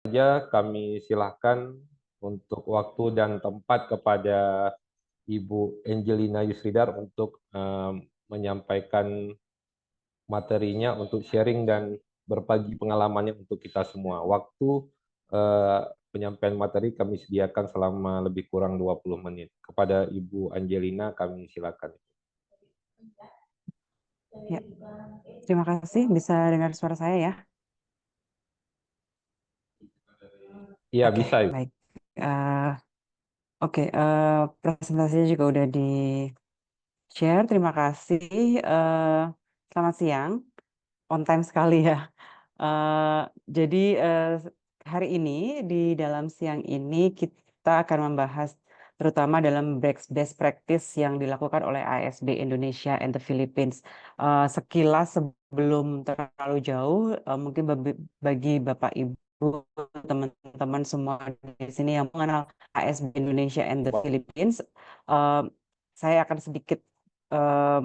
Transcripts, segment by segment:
saja kami silahkan untuk waktu dan tempat kepada Ibu Angelina Yusridar untuk menyampaikan materinya untuk sharing dan berbagi pengalamannya untuk kita semua. Waktu eh, penyampaian materi kami sediakan selama lebih kurang 20 menit. Kepada Ibu Angelina kami silakan. Ya, terima kasih. Bisa dengar suara saya ya? Iya, Oke, bisa, Ibu. baik. Oke, presentasinya juga udah di-share. Terima kasih. Selamat siang. On time sekali ya. Eh, jadi hari ini di dalam siang ini kita akan membahas terutama dalam best practice yang dilakukan oleh ASB Indonesia and the Philippines. Sekilas sebelum terlalu jauh, mungkin bagi Bapak Ibu, teman-teman semua di sini yang mengenal ASB Indonesia and the Philippines, eh, saya akan sedikit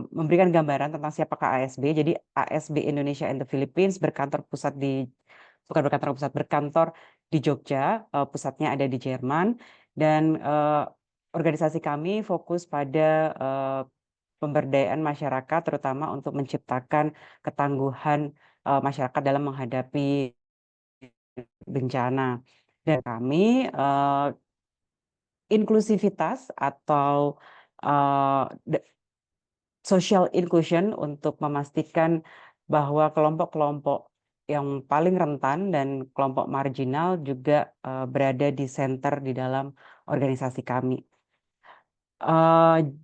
memberikan gambaran tentang siapakah ASB. Jadi ASB Indonesia and the Philippines berkantor di Jogja, pusatnya ada di Jerman, dan organisasi kami fokus pada pemberdayaan masyarakat, terutama untuk menciptakan ketangguhan masyarakat dalam menghadapi bencana. Dan kami inklusivitas atau uh, social inclusion untuk memastikan bahwa kelompok-kelompok yang paling rentan dan kelompok marginal juga berada di center di dalam organisasi kami.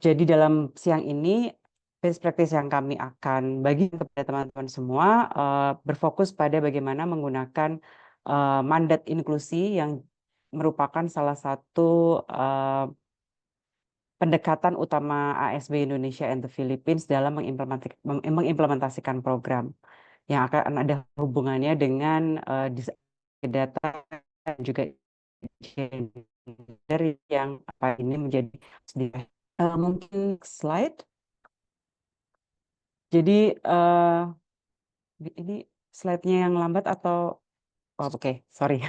Jadi dalam siang ini best practice yang kami akan bagi kepada teman-teman semua berfokus pada bagaimana menggunakan mandat inklusi yang merupakan salah satu pendekatan utama ASB Indonesia and the Philippines dalam mengimplementasikan program yang akan ada hubungannya dengan data dan juga gender yang apa ini menjadi mungkin slide. Jadi ini slide-nya yang lambat atau oke, sorry.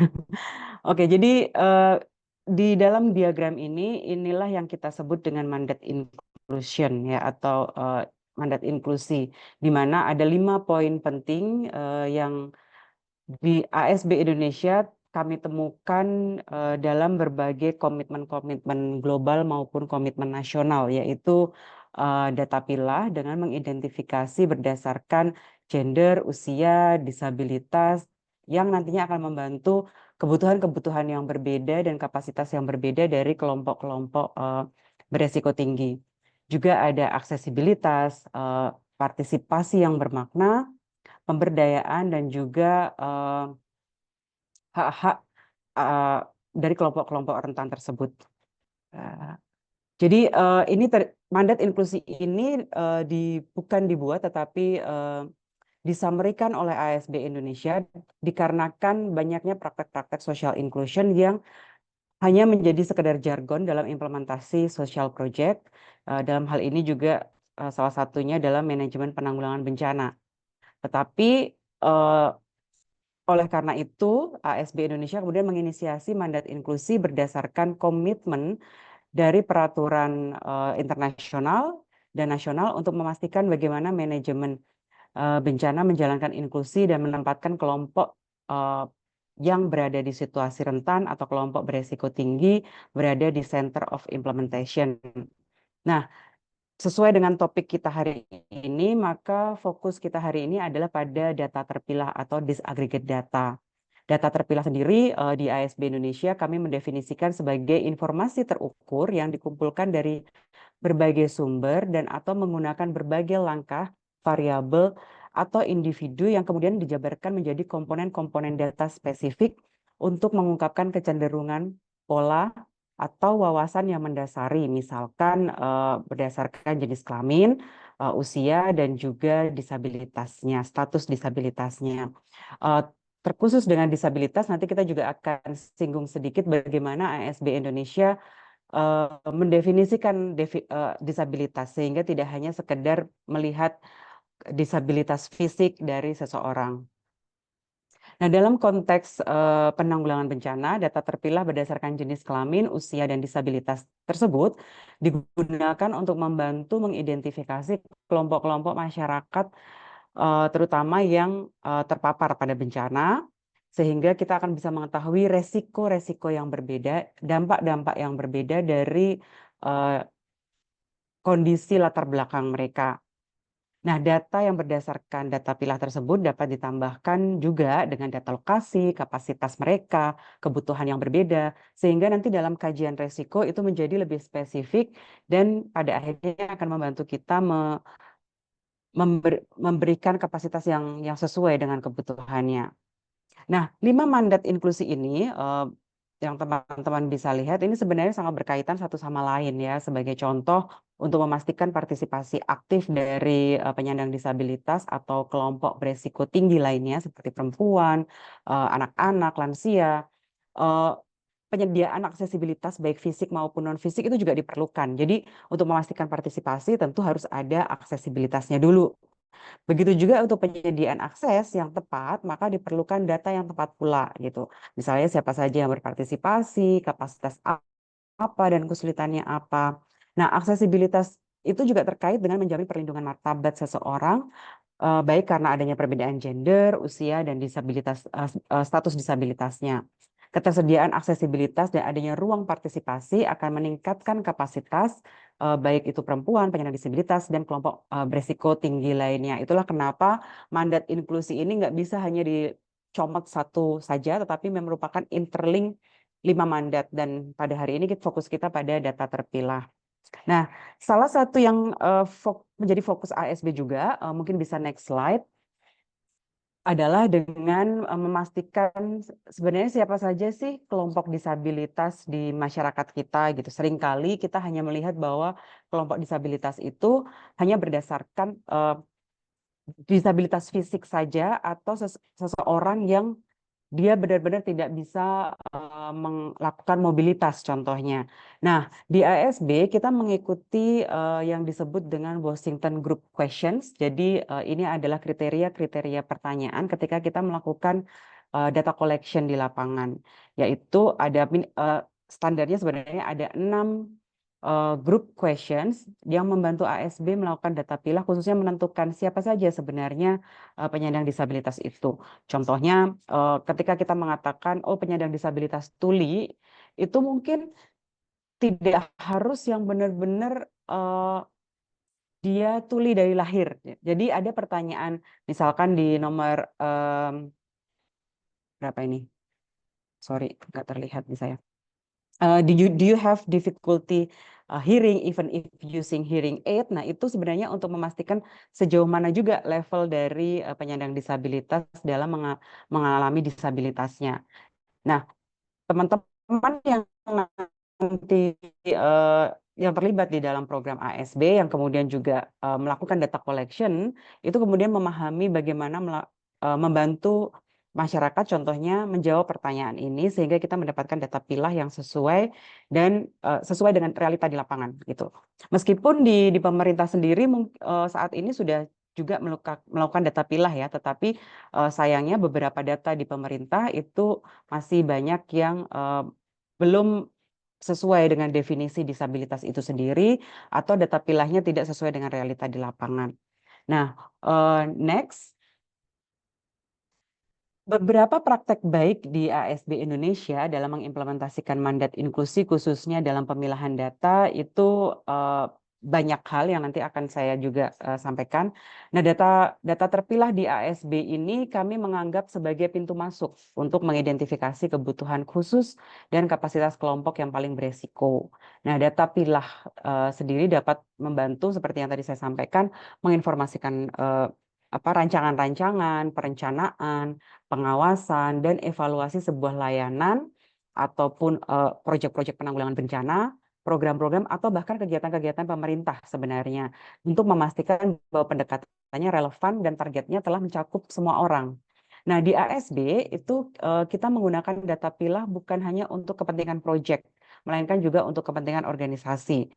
Oke, jadi di dalam diagram ini inilah yang kita sebut dengan mandat inclusion ya atau mandat inklusi, di mana ada 5 poin penting yang di ASB Indonesia kami temukan dalam berbagai komitmen-komitmen global maupun komitmen nasional, yaitu data pilah dengan mengidentifikasi berdasarkan gender, usia, disabilitas, yang nantinya akan membantu kebutuhan-kebutuhan yang berbeda dan kapasitas yang berbeda dari kelompok-kelompok beresiko tinggi. Juga ada aksesibilitas, partisipasi yang bermakna, pemberdayaan, dan juga hak-hak dari kelompok-kelompok rentan tersebut. Jadi ini mandat inklusi ini bukan dibuat tetapi disamerikan oleh ASB Indonesia dikarenakan banyaknya praktek-praktek social inclusion yang hanya menjadi sekedar jargon dalam implementasi social project. Dalam hal ini juga salah satunya dalam manajemen penanggulangan bencana. Tetapi oleh karena itu, ASB Indonesia kemudian menginisiasi mandat inklusi berdasarkan komitmen dari peraturan internasional dan nasional untuk memastikan bagaimana manajemen bencana menjalankan inklusi dan menempatkan kelompok yang berada di situasi rentan atau kelompok beresiko tinggi berada di center of implementation. Nah, sesuai dengan topik kita hari ini, maka fokus kita hari ini adalah pada data terpilah atau disaggregate data. Data terpilah sendiri di ASB Indonesia kami mendefinisikan sebagai informasi terukur yang dikumpulkan dari berbagai sumber dan atau menggunakan berbagai langkah, variabel, atau individu yang kemudian dijabarkan menjadi komponen-komponen data spesifik untuk mengungkapkan kecenderungan, pola, atau wawasan yang mendasari, misalkan berdasarkan jenis kelamin, usia, dan juga disabilitasnya, status disabilitasnya. Terkhusus dengan disabilitas, nanti kita juga akan singgung sedikit bagaimana ASB Indonesia mendefinisikan disabilitas, sehingga tidak hanya sekedar melihat disabilitas fisik dari seseorang. Nah, dalam konteks penanggulangan bencana, data terpilah berdasarkan jenis kelamin, usia, dan disabilitas tersebut digunakan untuk membantu mengidentifikasi kelompok-kelompok masyarakat terutama yang terpapar pada bencana, sehingga kita akan bisa mengetahui resiko-resiko yang berbeda, dampak-dampak yang berbeda dari kondisi latar belakang mereka. Nah, data yang berdasarkan data pilah tersebut dapat ditambahkan juga dengan data lokasi, kapasitas mereka, kebutuhan yang berbeda, sehingga nanti dalam kajian resiko itu menjadi lebih spesifik dan pada akhirnya akan membantu kita memberikan kapasitas yang sesuai dengan kebutuhannya. Nah, 5 mandat inklusi ini yang teman-teman bisa lihat ini sebenarnya sangat berkaitan satu sama lain ya. Sebagai contoh untuk memastikan partisipasi aktif dari penyandang disabilitas atau kelompok beresiko tinggi lainnya seperti perempuan, anak-anak, lansia, eh, penyediaan aksesibilitas baik fisik maupun non fisik itu juga diperlukan. Jadi untuk memastikan partisipasi tentu harus ada aksesibilitasnya dulu. Begitu juga untuk penyediaan akses yang tepat, maka diperlukan data yang tepat pula gitu. Misalnya siapa saja yang berpartisipasi, kapasitas apa dan kesulitannya apa. Nah, aksesibilitas itu juga terkait dengan menjamin perlindungan martabat seseorang baik karena adanya perbedaan gender, usia dan disabilitas status disabilitasnya. Ketersediaan aksesibilitas dan adanya ruang partisipasi akan meningkatkan kapasitas baik itu perempuan, penyandang disabilitas, dan kelompok beresiko tinggi lainnya. Itulah kenapa mandat inklusi ini nggak bisa hanya dicomot satu saja, tetapi merupakan interlink 5 mandat. Dan pada hari ini fokus kita pada data terpilah. Nah, salah satu yang menjadi fokus ASB juga, mungkin bisa next slide, adalah dengan memastikan sebenarnya siapa saja sih kelompok disabilitas di masyarakat kita gitu. Seringkali kita hanya melihat bahwa kelompok disabilitas itu hanya berdasarkan disabilitas fisik saja atau seseorang yang dia benar-benar tidak bisa melakukan mobilitas contohnya. Nah, di ASB kita mengikuti yang disebut dengan Washington Group Questions. Jadi ini adalah kriteria-kriteria pertanyaan ketika kita melakukan data collection di lapangan. Yaitu ada standarnya sebenarnya ada 6 group questions yang membantu ASB melakukan data pilah khususnya menentukan siapa saja sebenarnya penyandang disabilitas itu. Contohnya ketika kita mengatakan oh penyandang disabilitas tuli itu mungkin tidak harus yang benar-benar dia tuli dari lahir. Jadi ada pertanyaan misalkan di nomor berapa ini? Sorry, nggak terlihat di saya. Do you have difficulty hearing even if using hearing aid? Nah, itu sebenarnya untuk memastikan sejauh mana juga level dari penyandang disabilitas dalam mengalami disabilitasnya. Nah, teman-teman yang nanti yang terlibat di dalam program ASB yang kemudian juga melakukan data collection itu kemudian memahami bagaimana membantu masyarakat contohnya menjawab pertanyaan ini sehingga kita mendapatkan data pilah yang sesuai dan sesuai dengan realita di lapangan gitu. Meskipun di pemerintah sendiri saat ini sudah juga melakukan data pilah ya, tetapi sayangnya beberapa data di pemerintah itu masih banyak yang belum sesuai dengan definisi disabilitas itu sendiri atau data pilahnya tidak sesuai dengan realita di lapangan. Nah, next. Beberapa praktek baik di ASB Indonesia dalam mengimplementasikan mandat inklusi khususnya dalam pemilahan data itu banyak hal yang nanti akan saya juga sampaikan. Nah, data terpilah di ASB ini kami menganggap sebagai pintu masuk untuk mengidentifikasi kebutuhan khusus dan kapasitas kelompok yang paling beresiko. Nah, data pilah sendiri dapat membantu seperti yang tadi saya sampaikan menginformasikan rancangan-rancangan, perencanaan, pengawasan, dan evaluasi sebuah layanan ataupun proyek-proyek penanggulangan bencana, program-program, atau bahkan kegiatan-kegiatan pemerintah sebenarnya untuk memastikan bahwa pendekatannya relevan dan targetnya telah mencakup semua orang. Nah, di ASB itu kita menggunakan data pilah bukan hanya untuk kepentingan proyek, melainkan juga untuk kepentingan organisasi.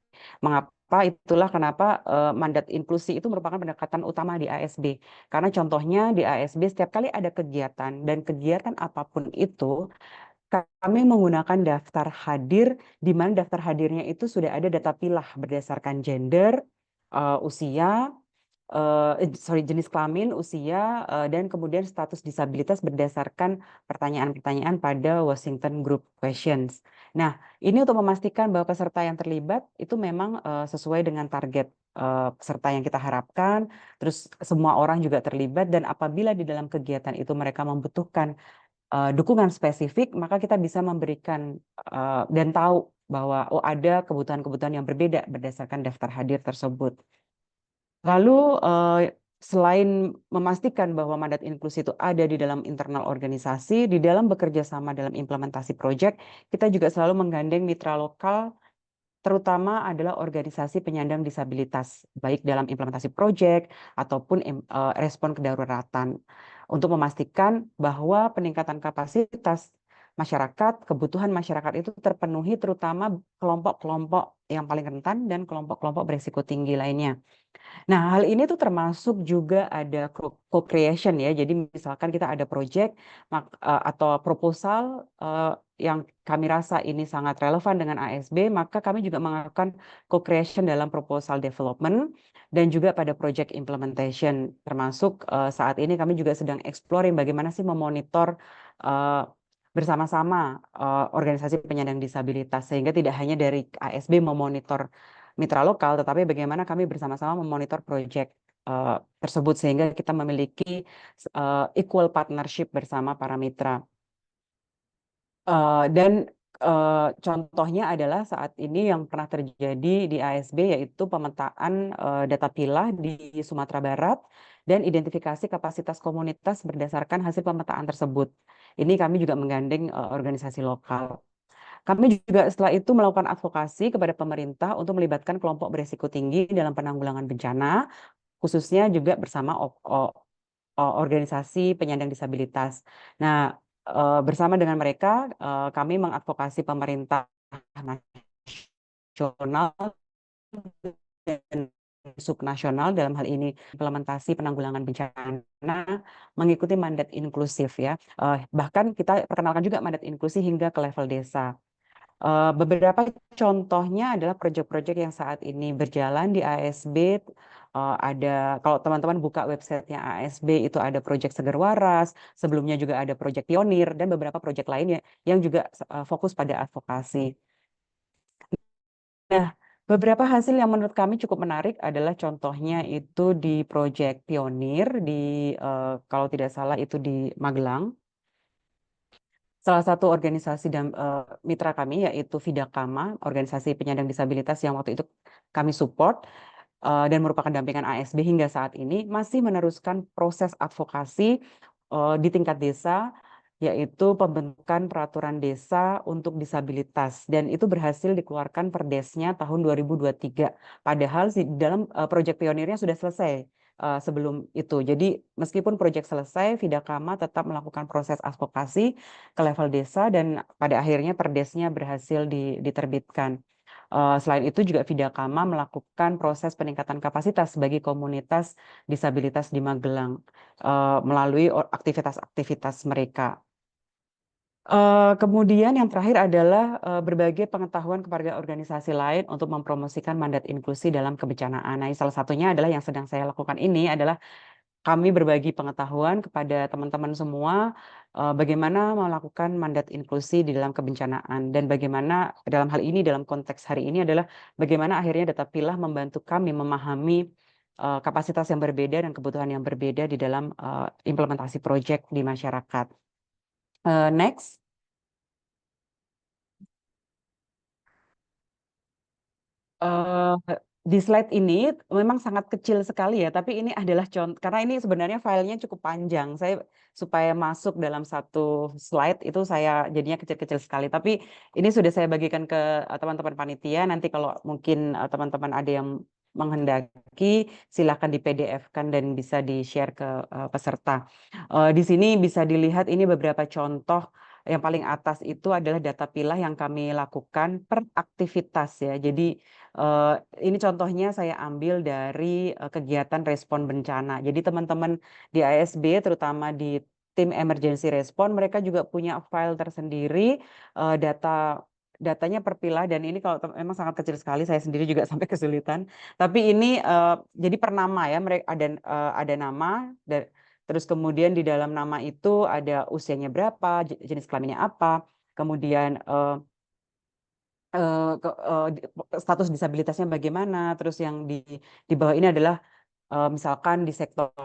Mengapa? Itulah kenapa mandat inklusi itu merupakan pendekatan utama di ASB. Karena contohnya di ASB setiap kali ada kegiatan dan kegiatan apapun itu, kami menggunakan daftar hadir, di mana daftar hadirnya itu sudah ada data pilah berdasarkan gender, usia, jenis kelamin, usia, dan kemudian status disabilitas berdasarkan pertanyaan-pertanyaan pada Washington Group Questions. Nah, ini untuk memastikan bahwa peserta yang terlibat itu memang sesuai dengan target peserta yang kita harapkan, terus semua orang juga terlibat, dan apabila di dalam kegiatan itu mereka membutuhkan dukungan spesifik, maka kita bisa memberikan dan tahu bahwa ada kebutuhan-kebutuhan yang berbeda berdasarkan daftar hadir tersebut. Lalu selain memastikan bahwa mandat inklusi itu ada di dalam internal organisasi, di dalam bekerja sama dalam implementasi proyek, kita juga selalu menggandeng mitra lokal, terutama adalah organisasi penyandang disabilitas, baik dalam implementasi proyek ataupun respon kedaruratan, untuk memastikan bahwa peningkatan kapasitas masyarakat, kebutuhan masyarakat itu terpenuhi, terutama kelompok-kelompok yang paling rentan dan kelompok-kelompok berisiko tinggi lainnya. Nah, hal ini tuh termasuk juga ada co-creation ya. Jadi misalkan kita ada project atau proposal yang kami rasa ini sangat relevan dengan ASB, maka kami juga melakukan co-creation dalam proposal development dan juga pada project implementation. Termasuk saat ini kami juga sedang exploring bagaimana sih memonitor bersama-sama organisasi penyandang disabilitas, sehingga tidak hanya dari ASB memonitor mitra lokal, tetapi bagaimana kami bersama-sama memonitor proyek tersebut sehingga kita memiliki equal partnership bersama para mitra. Dan contohnya adalah saat ini yang pernah terjadi di ASB, yaitu pemetaan data pilah di Sumatera Barat dan identifikasi kapasitas komunitas berdasarkan hasil pemetaan tersebut. Ini kami juga menggandeng organisasi lokal. Kami juga setelah itu melakukan advokasi kepada pemerintah untuk melibatkan kelompok berisiko tinggi dalam penanggulangan bencana, khususnya juga bersama organisasi penyandang disabilitas. Nah, bersama dengan mereka, kami mengadvokasi pemerintah nasional dan subnasional dalam hal ini implementasi penanggulangan bencana mengikuti mandat inklusif ya. Bahkan kita perkenalkan juga mandat inklusi hingga ke level desa. Beberapa contohnya adalah proyek-proyek yang saat ini berjalan di ASB. Ada, kalau teman-teman buka websitenya ASB, itu ada proyek Seger Waras, sebelumnya juga ada proyek Pionir, dan beberapa proyek lainnya yang juga fokus pada advokasi. Nah, beberapa hasil yang menurut kami cukup menarik adalah contohnya itu di proyek Pionir, kalau tidak salah itu di Magelang. Salah satu organisasi dan mitra kami yaitu Vidakama, organisasi penyandang disabilitas yang waktu itu kami support dan merupakan dampingan ASB hingga saat ini, masih meneruskan proses advokasi di tingkat desa, yaitu pembentukan peraturan desa untuk disabilitas, dan itu berhasil dikeluarkan perdesnya tahun 2023. Padahal di dalam proyek pionirnya sudah selesai sebelum itu. Jadi meskipun proyek selesai, Vidakama tetap melakukan proses advokasi ke level desa dan pada akhirnya perdesnya berhasil diterbitkan. Selain itu juga Vidakama melakukan proses peningkatan kapasitas bagi komunitas disabilitas di Magelang melalui aktivitas-aktivitas mereka. Kemudian yang terakhir adalah berbagai pengetahuan kepada organisasi lain untuk mempromosikan mandat inklusi dalam kebencanaan. Nah, salah satunya adalah yang sedang saya lakukan ini adalah kami berbagi pengetahuan kepada teman-teman semua bagaimana melakukan mandat inklusi di dalam kebencanaan, dan bagaimana dalam hal ini, dalam konteks hari ini adalah bagaimana akhirnya data pilah membantu kami memahami kapasitas yang berbeda dan kebutuhan yang berbeda di dalam implementasi proyek di masyarakat. Next. Di slide ini memang sangat kecil sekali ya, tapi ini adalah contoh, karena ini sebenarnya filenya cukup panjang. Saya supaya masuk dalam satu slide itu saya jadinya kecil-kecil sekali. Tapi ini sudah saya bagikan ke teman-teman panitia. Nanti kalau mungkin teman-teman ada yang menghendaki, silakan di PDF-kan dan bisa di-share ke peserta. Di sini bisa dilihat ini beberapa contoh. Yang paling atas itu adalah data pilah yang kami lakukan per aktivitas ya. Jadi ini contohnya saya ambil dari kegiatan respon bencana. Jadi teman-teman di ASB, terutama di tim emergency response, mereka juga punya file tersendiri datanya per pilah, dan ini kalau memang sangat kecil sekali, saya sendiri juga sampai kesulitan. Tapi ini jadi per nama ya, mereka ada nama, terus kemudian di dalam nama itu ada usianya berapa, jenis kelaminnya apa, kemudian status disabilitasnya bagaimana, terus yang di bawah ini adalah misalkan di sektor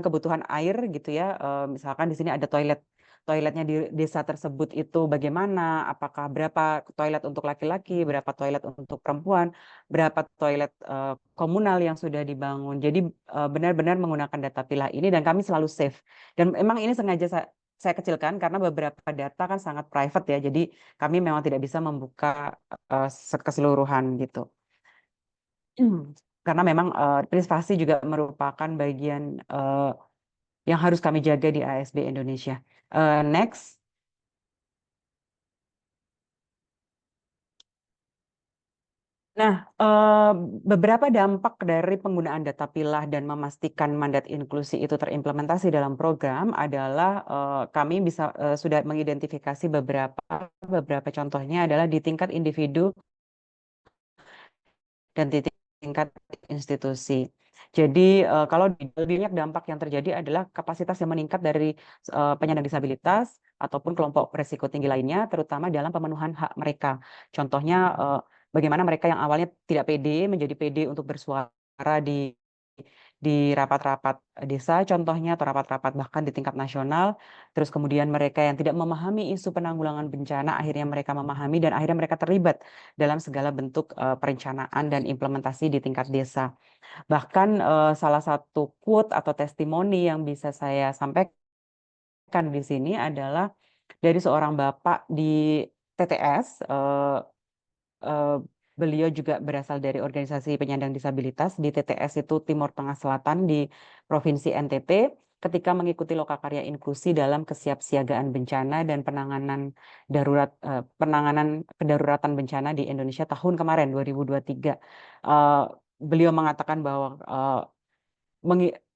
kebutuhan air gitu ya, misalkan di sini ada toiletnya di desa tersebut itu bagaimana, apakah berapa toilet untuk laki-laki, berapa toilet untuk perempuan, berapa toilet komunal yang sudah dibangun. Jadi benar-benar menggunakan data pilah ini, dan kami selalu save. Dan memang ini sengaja saya kecilkan karena beberapa data kan sangat private ya, jadi kami memang tidak bisa membuka keseluruhan gitu. Karena memang privasi juga merupakan bagian yang harus kami jaga di ASB Indonesia. Next. Nah, beberapa dampak dari penggunaan data pilah dan memastikan mandat inklusi itu terimplementasi dalam program adalah kami sudah mengidentifikasi beberapa contohnya adalah di tingkat individu dan di tingkat institusi. Jadi kalau lebih banyak dampak yang terjadi adalah kapasitas yang meningkat dari penyandang disabilitas ataupun kelompok berisiko tinggi lainnya, terutama dalam pemenuhan hak mereka. Contohnya bagaimana mereka yang awalnya tidak pede menjadi pede untuk bersuara di rapat-rapat desa contohnya, atau rapat-rapat bahkan di tingkat nasional. Terus kemudian mereka yang tidak memahami isu penanggulangan bencana, akhirnya mereka memahami dan akhirnya mereka terlibat dalam segala bentuk perencanaan dan implementasi di tingkat desa. Bahkan salah satu quote atau testimoni yang bisa saya sampaikan di sini adalah dari seorang bapak di TTS. Beliau juga berasal dari organisasi penyandang disabilitas di TTS itu Timur Tengah Selatan di Provinsi NTT, ketika mengikuti lokakarya inklusi dalam kesiapsiagaan bencana dan penanganan kedaruratan bencana di Indonesia tahun kemarin 2023. Beliau mengatakan bahwa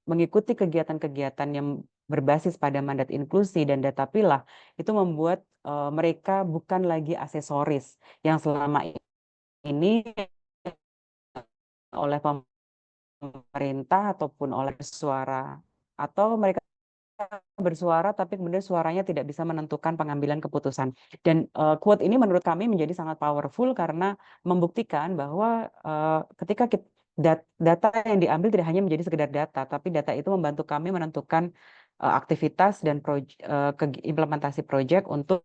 mengikuti kegiatan-kegiatan yang berbasis pada mandat inklusi dan data pilah itu membuat mereka bukan lagi aksesoris yang selama ini oleh pemerintah ataupun oleh suara, atau mereka bersuara tapi kemudian suaranya tidak bisa menentukan pengambilan keputusan. Dan quote ini menurut kami menjadi sangat powerful karena membuktikan bahwa ketika data yang diambil tidak hanya menjadi sekedar data, tapi data itu membantu kami menentukan aktivitas dan implementasi proyek untuk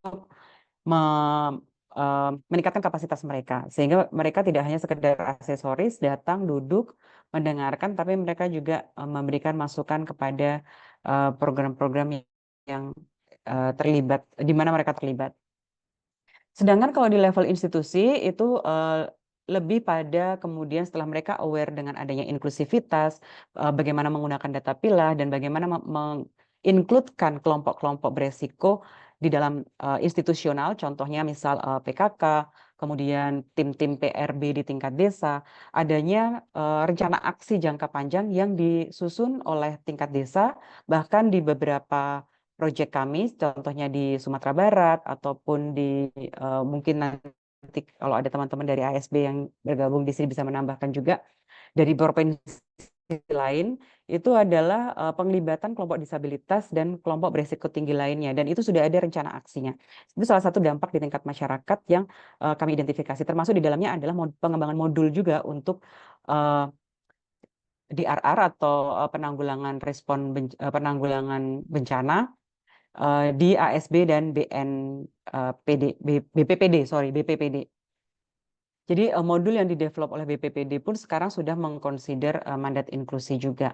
meningkatkan kapasitas mereka, sehingga mereka tidak hanya sekedar aksesoris datang duduk mendengarkan, tapi mereka juga memberikan masukan kepada program-program yang terlibat, di mana mereka terlibat. Sedangkan kalau di level institusi itu lebih pada kemudian setelah mereka aware dengan adanya inklusivitas, bagaimana menggunakan data pilah dan bagaimana mengincludekan kelompok-kelompok beresiko di dalam institusional, contohnya misal PKK, kemudian tim-tim PRB di tingkat desa, adanya rencana aksi jangka panjang yang disusun oleh tingkat desa, bahkan di beberapa proyek kami, contohnya di Sumatera Barat ataupun di mungkin nanti kalau ada teman-teman dari ASB yang bergabung di sini bisa menambahkan juga dari provinsi lain, itu adalah penglibatan kelompok disabilitas dan kelompok berisiko tinggi lainnya, dan itu sudah ada rencana aksinya. Itu salah satu dampak di tingkat masyarakat yang kami identifikasi, termasuk di dalamnya adalah pengembangan modul juga untuk DRR atau penanggulangan penanggulangan bencana di ASB dan BPPD. Jadi modul yang didevelop oleh BPPD pun sekarang sudah mengconsider mandat inklusi juga.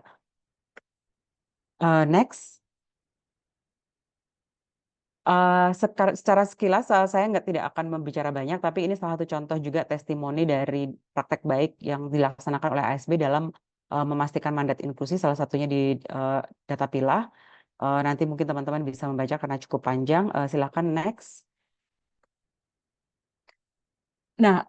Next. Secara sekilas saya tidak akan membicara banyak, tapi ini salah satu contoh juga testimoni dari praktek baik yang dilaksanakan oleh ASB dalam memastikan mandat inklusi, salah satunya di data pilah. Nanti mungkin teman-teman bisa membaca karena cukup panjang. Silakan next. Nah,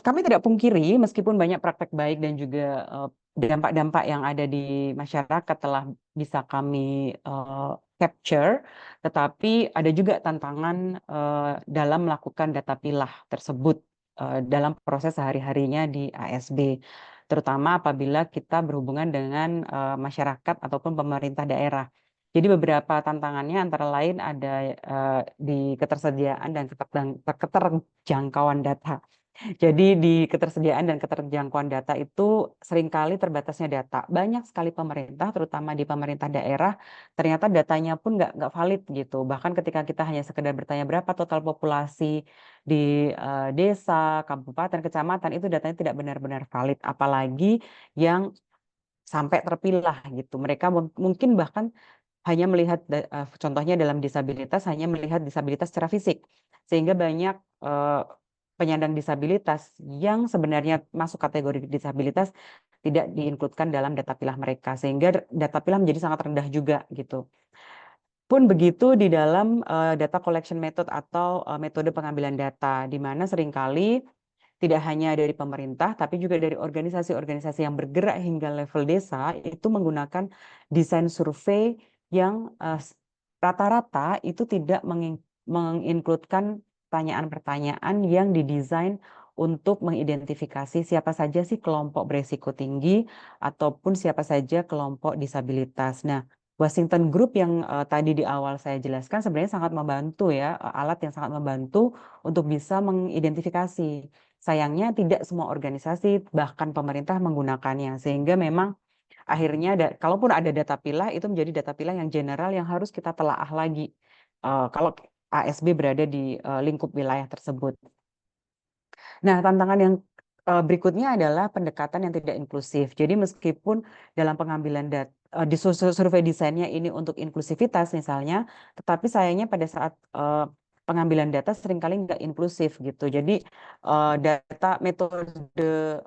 kami tidak pungkiri meskipun banyak praktek baik dan juga dampak-dampak yang ada di masyarakat telah bisa kami capture, tetapi ada juga tantangan dalam melakukan data pilah tersebut dalam proses sehari-harinya di ASB, terutama apabila kita berhubungan dengan masyarakat ataupun pemerintah daerah. Jadi beberapa tantangannya antara lain ada di ketersediaan dan keterjangkauan data. Jadi di ketersediaan dan keterjangkauan data itu seringkali terbatasnya data. Banyak sekali pemerintah, terutama di pemerintah daerah, ternyata datanya pun nggak valid gitu. Bahkan ketika kita hanya sekedar bertanya berapa total populasi di desa, kabupaten, kecamatan, itu datanya tidak benar-benar valid. Apalagi yang sampai terpilah gitu. Mereka mungkin bahkan hanya melihat contohnya dalam disabilitas hanya melihat disabilitas secara fisik, sehingga banyak penyandang disabilitas yang sebenarnya masuk kategori disabilitas tidak diinkludkan dalam data pilah mereka, sehingga data pilah menjadi sangat rendah juga gitu. Pun begitu di dalam data collection method atau metode pengambilan data, di mana seringkali tidak hanya dari pemerintah, tapi juga dari organisasi-organisasi yang bergerak hingga level desa itu menggunakan desain survei yang rata-rata itu tidak menginkludkan pertanyaan-pertanyaan yang didesain untuk mengidentifikasi siapa saja sih kelompok beresiko tinggi ataupun siapa saja kelompok disabilitas. Nah, Washington Group yang tadi di awal saya jelaskan sebenarnya sangat membantu ya, alat yang sangat membantu untuk bisa mengidentifikasi. Sayangnya tidak semua organisasi bahkan pemerintah menggunakannya, sehingga memang akhirnya kalaupun ada data pilah itu menjadi data pilah yang general yang harus kita telaah lagi kalau ASB berada di lingkup wilayah tersebut. Nah, tantangan yang berikutnya adalah pendekatan yang tidak inklusif. Jadi meskipun dalam pengambilan data di survei desainnya ini untuk inklusivitas misalnya, tetapi sayangnya pada saat pengambilan data seringkali nggak inklusif gitu. Jadi data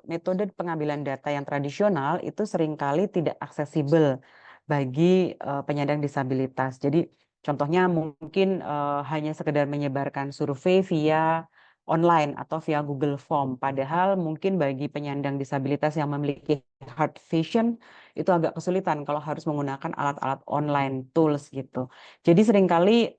metode pengambilan data yang tradisional itu seringkali tidak aksesibel bagi penyandang disabilitas. Jadi contohnya mungkin hanya sekedar menyebarkan survei via online atau via Google Form. Padahal mungkin bagi penyandang disabilitas yang memiliki hard vision itu agak kesulitan kalau harus menggunakan alat-alat online tools gitu. Jadi seringkali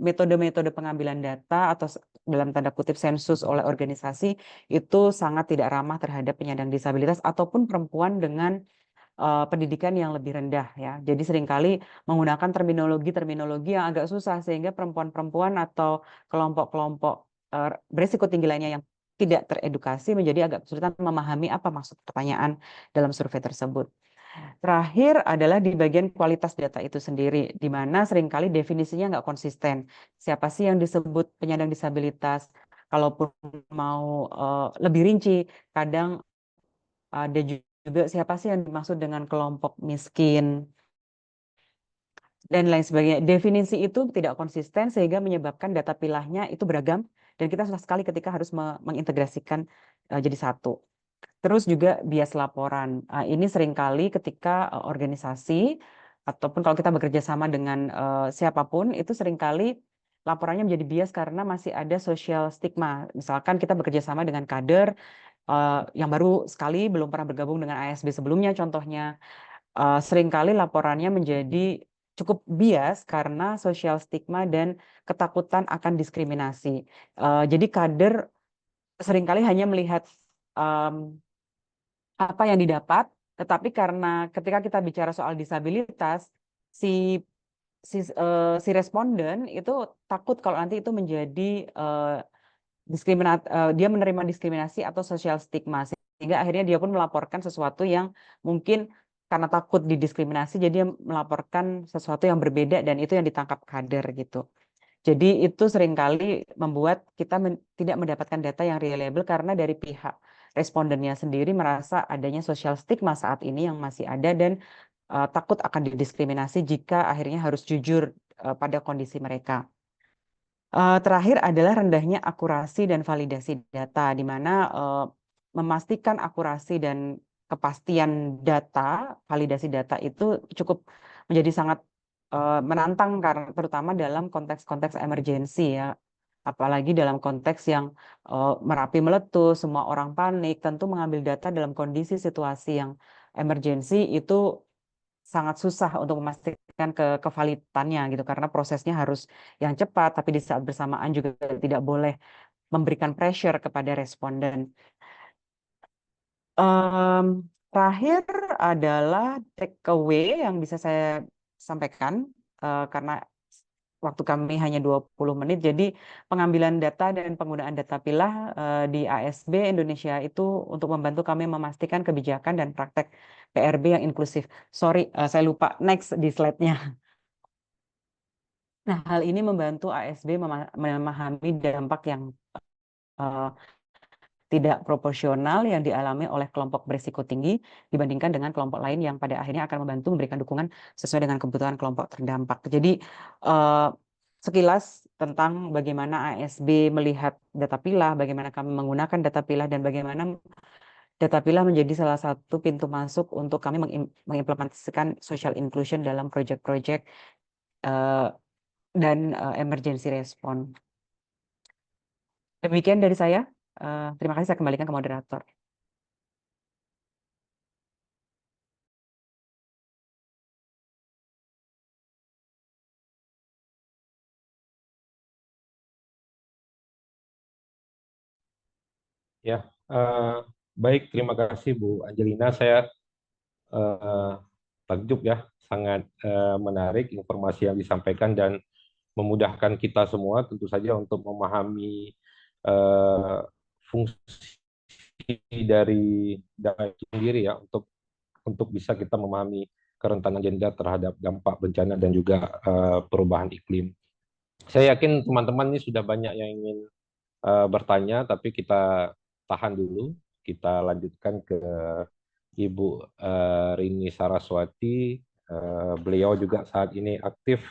metode-metode pengambilan data atau dalam tanda kutip sensus oleh organisasi itu sangat tidak ramah terhadap penyandang disabilitas ataupun perempuan dengan pendidikan yang lebih rendah ya. Jadi seringkali menggunakan terminologi yang agak susah sehingga perempuan-perempuan atau kelompok-kelompok berisiko tinggi lainnya yang tidak teredukasi menjadi agak kesulitan memahami apa maksud pertanyaan dalam survei tersebut. Terakhir adalah di bagian kualitas data itu sendiri, di mana seringkali definisinya nggak konsisten. Siapa sih yang disebut penyandang disabilitas? Kalaupun mau lebih rinci, kadang ada juga siapa sih yang dimaksud dengan kelompok miskin dan lain sebagainya. Definisi itu tidak konsisten sehingga menyebabkan data pilahnya itu beragam dan kita susah sekali ketika harus mengintegrasikan jadi satu. Terus juga bias laporan. Ini seringkali ketika organisasi ataupun kalau kita bekerja sama dengan siapapun itu seringkali laporannya menjadi bias karena masih ada social stigma. Misalkan kita bekerja sama dengan kader yang baru sekali belum pernah bergabung dengan ASB sebelumnya contohnya, seringkali laporannya menjadi cukup bias karena social stigma dan ketakutan akan diskriminasi. Jadi kader seringkali hanya melihat apa yang didapat, tetapi karena ketika kita bicara soal disabilitas, si si responden itu takut kalau nanti itu menjadi dia menerima diskriminasi atau social stigma sehingga akhirnya dia pun melaporkan sesuatu yang mungkin karena takut didiskriminasi jadi dia melaporkan sesuatu yang berbeda dan itu yang ditangkap kader gitu. Jadi itu seringkali membuat kita tidak mendapatkan data yang reliable karena dari pihak respondennya sendiri merasa adanya social stigma saat ini yang masih ada dan takut akan didiskriminasi jika akhirnya harus jujur pada kondisi mereka. Terakhir adalah rendahnya akurasi dan validasi data, di mana memastikan akurasi dan kepastian data, validasi data itu cukup menjadi sangat menantang, karena terutama dalam konteks-konteks emergensi ya. Apalagi dalam konteks yang Merapi meletus, semua orang panik, tentu mengambil data dalam kondisi situasi yang emergensi itu sangat susah untuk memastikan kevalitannya gitu, karena prosesnya harus yang cepat, tapi di saat bersamaan juga tidak boleh memberikan pressure kepada responden. Em, Terakhir adalah takeaway yang bisa saya sampaikan, karena waktu kami hanya 20 menit, jadi pengambilan data dan penggunaan data pilah di ASB Indonesia itu untuk membantu kami memastikan kebijakan dan praktek PRB yang inklusif. Sorry, saya lupa next di slide-nya. Nah, hal ini membantu ASB memahami dampak yang eh, tidak proporsional yang dialami oleh kelompok berisiko tinggi dibandingkan dengan kelompok lain yang pada akhirnya akan membantu memberikan dukungan sesuai dengan kebutuhan kelompok terdampak. Jadi, eh, sekilas tentang bagaimana ASB melihat data pilah, bagaimana kami menggunakan data pilah, dan bagaimana data pilah menjadi salah satu pintu masuk untuk kami mengimplementasikan social inclusion dalam proyek-proyek eh, dan emergency response. Demikian dari saya. Terima kasih, saya kembalikan ke moderator. Ya, eh, baik. Terima kasih Bu Angelina. Saya eh, takjub ya, sangat menarik informasi yang disampaikan dan memudahkan kita semua tentu saja untuk memahami eh, fungsi dari data itu sendiri ya, untuk bisa kita memahami kerentanan gender terhadap dampak bencana dan juga perubahan iklim. Saya yakin teman-teman ini sudah banyak yang ingin bertanya, tapi kita tahan dulu. Kita lanjutkan ke Ibu Rini Saraswati. Beliau juga saat ini aktif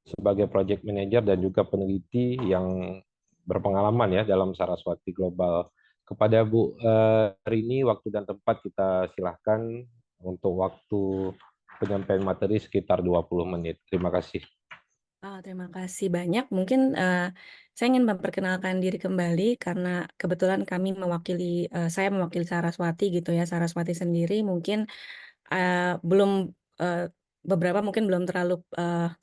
sebagai project manager dan juga peneliti yang berpengalaman ya dalam Saraswati Global. Kepada Bu Rini, waktu dan tempat kita silahkan untuk waktu penyampaian materi sekitar 20 menit. Terima kasih. Terima kasih banyak. Mungkin saya ingin memperkenalkan diri kembali karena kebetulan saya mewakili Saraswati gitu ya. Saraswati sendiri mungkin belum beberapa mungkin belum terlalu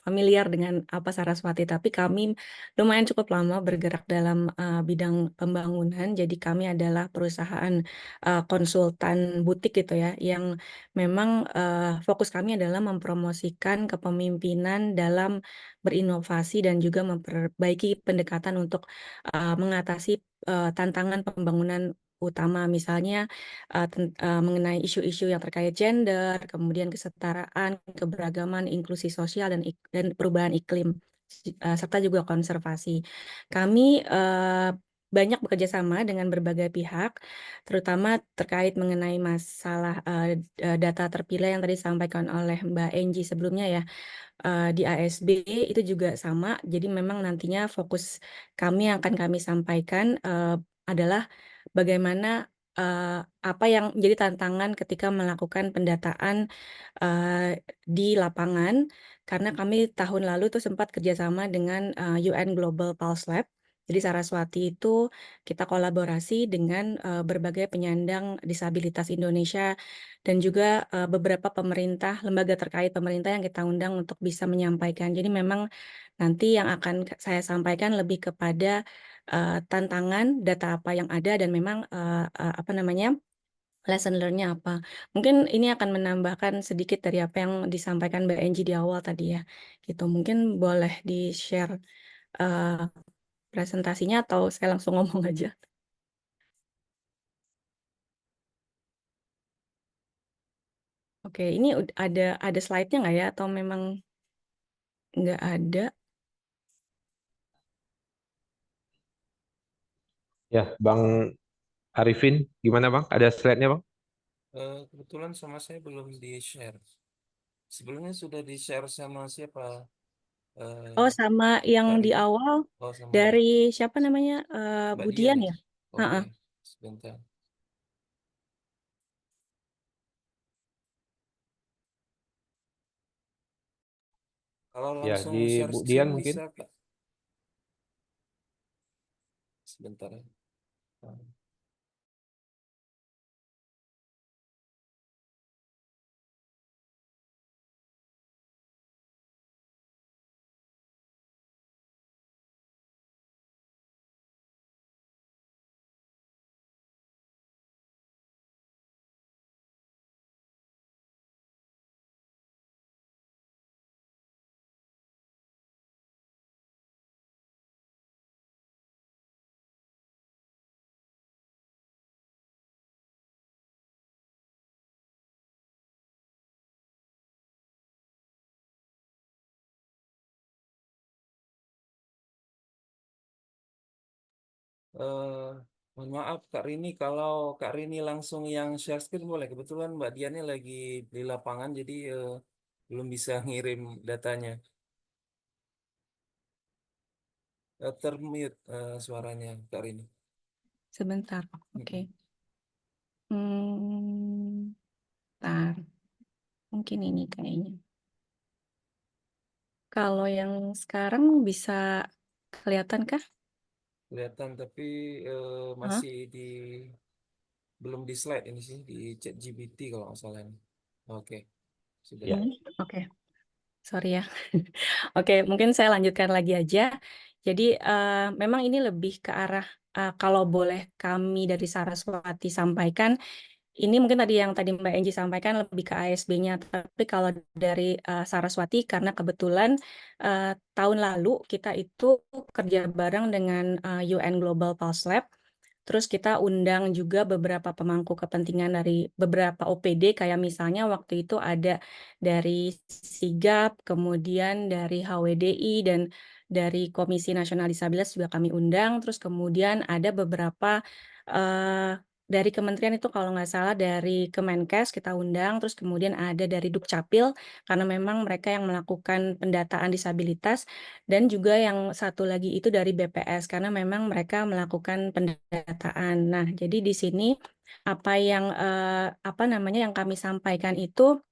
familiar dengan apa Saraswati, tapi kami lumayan cukup lama bergerak dalam bidang pembangunan. Jadi kami adalah perusahaan konsultan butik gitu ya, yang memang fokus kami adalah mempromosikan kepemimpinan dalam berinovasi dan juga memperbaiki pendekatan untuk mengatasi tantangan pembangunan utama, misalnya mengenai isu-isu yang terkait gender, kemudian kesetaraan, keberagaman, inklusi sosial, dan perubahan iklim, serta juga konservasi. Kami banyak bekerja sama dengan berbagai pihak, terutama terkait mengenai masalah data terpilih yang tadi disampaikan oleh Mbak Enji sebelumnya ya. Di ASB itu juga sama, jadi memang nantinya fokus kami yang akan kami sampaikan adalah bagaimana apa yang menjadi tantangan ketika melakukan pendataan di lapangan, karena kami tahun lalu tuh sempat kerjasama dengan UN Global Pulse Lab. Jadi Saraswati itu kita kolaborasi dengan berbagai penyandang disabilitas Indonesia dan juga beberapa lembaga terkait pemerintah yang kita undang untuk bisa menyampaikan. Jadi memang nanti yang akan saya sampaikan lebih kepada tantangan data apa yang ada dan memang apa namanya lesson learn-nya apa. Mungkin ini akan menambahkan sedikit dari apa yang disampaikan Mbak Enji di awal tadi ya. Gitu. Mungkin boleh di-share presentasinya atau saya langsung ngomong aja. Oke, ini ada slide-nya nggak ya atau memang nggak ada? Ya, Bang Arifin, gimana Bang? Ada slide-nya Bang? Kebetulan sama saya belum di-share. Sebelumnya sudah di-share sama siapa? Oh, Eh, sama yang Kak di Rini. awal Oh, sama dari siapa namanya? Mbak Dian Budian ya? ya? Oke, Heeh. sebentar. Kalau Ya, langsung di share Bu Dian screen mungkin. bisa, Kak? Sebentar ya. Eh, Mohon maaf Kak Rini, kalau Kak Rini langsung yang share screen boleh. Kebetulan Mbak Diannya lagi di lapangan, jadi belum bisa ngirim datanya. Termute suaranya Kak Rini. Sebentar. Oke. Mm-mm. Bentar. Mungkin ini kayaknya. Kalau yang sekarang bisa kelihatan kah? Kelihatan, tapi Hah? masih belum di slide ini sih, di chat GPT kalau nggak salah ini. Oke, sudah. Ya. Oke. Sorry ya. Oke, mungkin saya lanjutkan lagi aja. Jadi memang ini lebih ke arah kalau boleh kami dari Saraswati sampaikan, ini mungkin tadi Mbak Enji sampaikan lebih ke ASB-nya. Tapi kalau dari Saraswati, karena kebetulan tahun lalu kita itu kerja bareng dengan UN Global Pulse Lab. Terus kita undang juga beberapa pemangku kepentingan dari beberapa OPD, kayak misalnya waktu itu ada dari Sigap, kemudian dari HWDI, dan dari Komisi Nasional Disabilitas juga kami undang. Terus kemudian ada beberapa dari kementerian itu kalau nggak salah dari Kemenkes kita undang. Terus kemudian ada dari Dukcapil, karena memang mereka yang melakukan pendataan disabilitas. Dan juga yang satu lagi itu dari BPS, karena memang mereka melakukan pendataan. Nah, jadi di sini apa yang yang kami sampaikan itu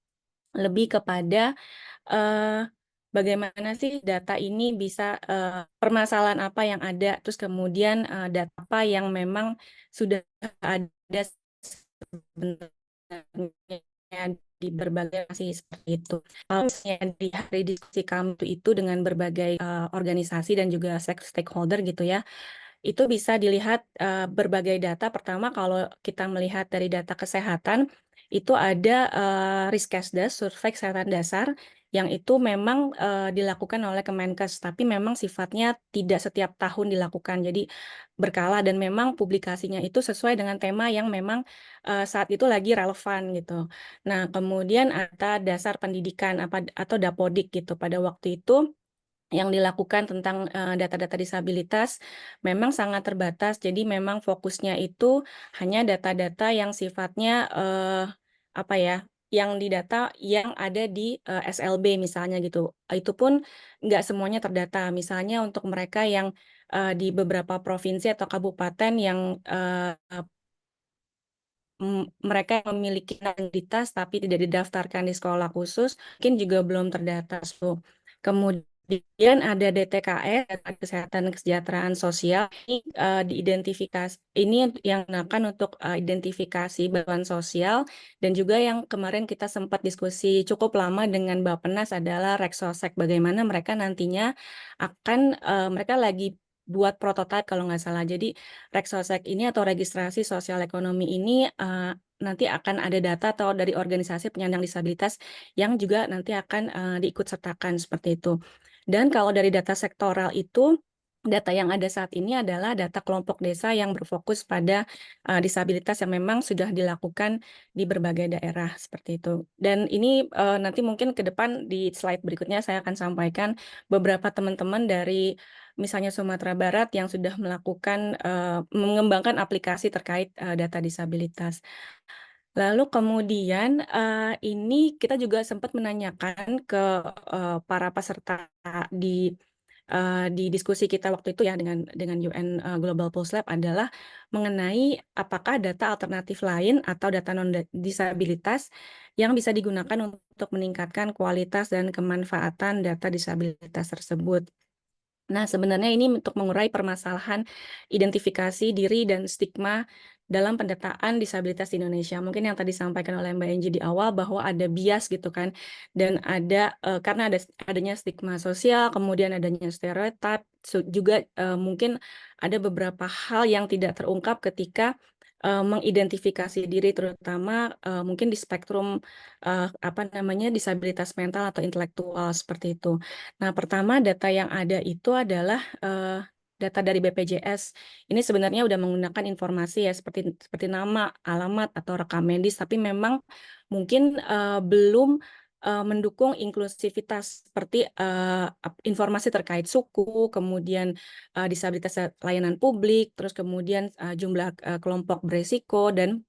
lebih kepada bagaimana sih data ini bisa permasalahan apa yang ada, terus kemudian data apa yang memang sudah ada sebenarnya di berbagai masih seperti itu. Misalnya di hari diskusi kami itu dengan berbagai organisasi dan juga stakeholder gitu ya, itu bisa dilihat berbagai data. Pertama, kalau kita melihat dari data kesehatan, itu ada Riskesdas, survei kesehatan dasar, yang itu memang dilakukan oleh Kemenkes, tapi memang sifatnya tidak setiap tahun dilakukan, jadi berkala, dan memang publikasinya itu sesuai dengan tema yang memang saat itu lagi relevan gitu. Nah, kemudian ada dasar pendidikan atau Dapodik gitu. Pada waktu itu yang dilakukan tentang data-data disabilitas memang sangat terbatas. Jadi memang fokusnya itu hanya data-data yang sifatnya yang didata yang ada di SLB misalnya gitu. Itu pun nggak semuanya terdata. Misalnya untuk mereka yang di beberapa provinsi atau kabupaten yang mereka yang memiliki identitas tapi tidak didaftarkan di sekolah khusus, mungkin juga belum terdata. So, kemudian ada DTKS, Data Kesehatan Kesejahteraan Sosial, ini diidentifikasi, ini yang digunakan untuk identifikasi bantuan sosial, dan juga yang kemarin kita sempat diskusi cukup lama dengan Bappenas adalah Reksosek, bagaimana mereka nantinya akan, mereka lagi buat prototipe kalau nggak salah. Jadi Reksosek ini atau registrasi sosial ekonomi ini nanti akan ada data atau dari organisasi penyandang disabilitas yang juga nanti akan diikut sertakan seperti itu. Dan kalau dari data sektoral itu, data yang ada saat ini adalah data kelompok desa yang berfokus pada disabilitas yang memang sudah dilakukan di berbagai daerah seperti itu. Dan ini nanti mungkin ke depan di slide berikutnya saya akan sampaikan beberapa teman-teman dari misalnya Sumatera Barat yang sudah melakukan mengembangkan aplikasi terkait data disabilitas. Lalu kemudian ini kita juga sempat menanyakan ke para peserta di diskusi kita waktu itu ya dengan UN Global Pulse Lab adalah mengenai apakah data alternatif lain atau data non disabilitas yang bisa digunakan untuk meningkatkan kualitas dan kemanfaatan data disabilitas tersebut. Nah, sebenarnya ini untuk mengurai permasalahan identifikasi diri dan stigma dalam pendataan disabilitas di Indonesia. Mungkin yang tadi disampaikan oleh Mbak Enji di awal bahwa ada bias gitu kan, dan karena adanya stigma sosial, kemudian adanya stereotip, juga mungkin ada beberapa hal yang tidak terungkap ketika mengidentifikasi diri, terutama mungkin di spektrum disabilitas mental atau intelektual seperti itu. Nah, pertama data yang ada itu adalah data dari BPJS. Ini sebenarnya udah menggunakan informasi ya seperti nama, alamat atau rekam medis, tapi memang mungkin belum mendukung inklusivitas seperti informasi terkait suku, kemudian disabilitas layanan publik, terus kemudian jumlah kelompok beresiko dan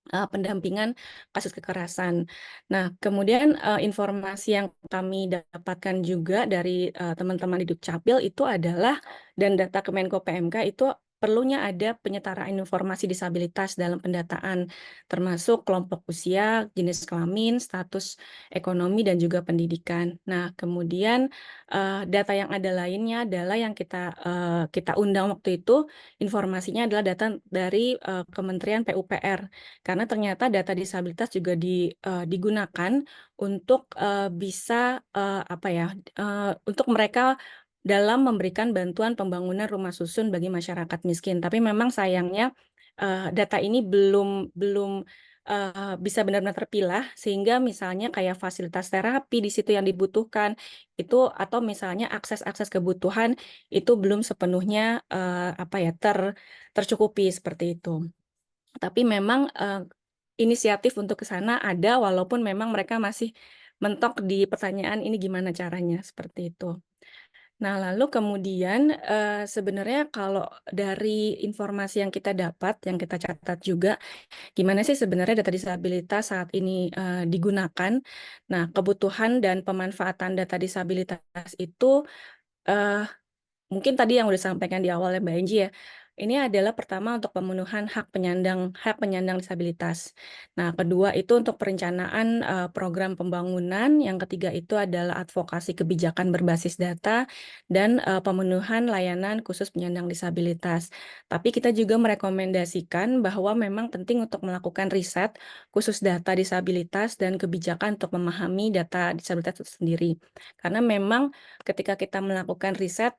pendampingan kasus kekerasan. Nah, kemudian informasi yang kami dapatkan juga dari teman-teman di Dukcapil itu adalah, dan data Kemenko PMK itu perlunya ada penyetaraan informasi disabilitas dalam pendataan, termasuk kelompok usia, jenis kelamin, status ekonomi, dan juga pendidikan. Nah, kemudian data yang ada lainnya adalah yang kita undang waktu itu, informasinya adalah data dari Kementerian PUPR. Karena ternyata data disabilitas juga digunakan untuk bisa untuk mereka dalam memberikan bantuan pembangunan rumah susun bagi masyarakat miskin. Tapi memang sayangnya data ini belum bisa benar-benar terpilah, sehingga misalnya kayak fasilitas terapi di situ yang dibutuhkan itu, atau misalnya akses kebutuhan itu belum sepenuhnya tercukupi seperti itu. Tapi memang inisiatif untuk ke sana ada, walaupun memang mereka masih mentok di pertanyaan ini gimana caranya, seperti itu. Nah, lalu kemudian sebenarnya kalau dari informasi yang kita dapat, yang kita catat juga, gimana sih sebenarnya data disabilitas saat ini digunakan. Nah, kebutuhan dan pemanfaatan data disabilitas itu mungkin tadi yang udah disampaikan di awal ya Mbak Enji ya. Ini adalah pertama untuk pemenuhan hak penyandang disabilitas. Nah, kedua itu untuk perencanaan program pembangunan, yang ketiga itu adalah advokasi kebijakan berbasis data dan pemenuhan layanan khusus penyandang disabilitas. Tapi kita juga merekomendasikan bahwa memang penting untuk melakukan riset khusus data disabilitas dan kebijakan untuk memahami data disabilitas itu sendiri. Karena memang ketika kita melakukan riset,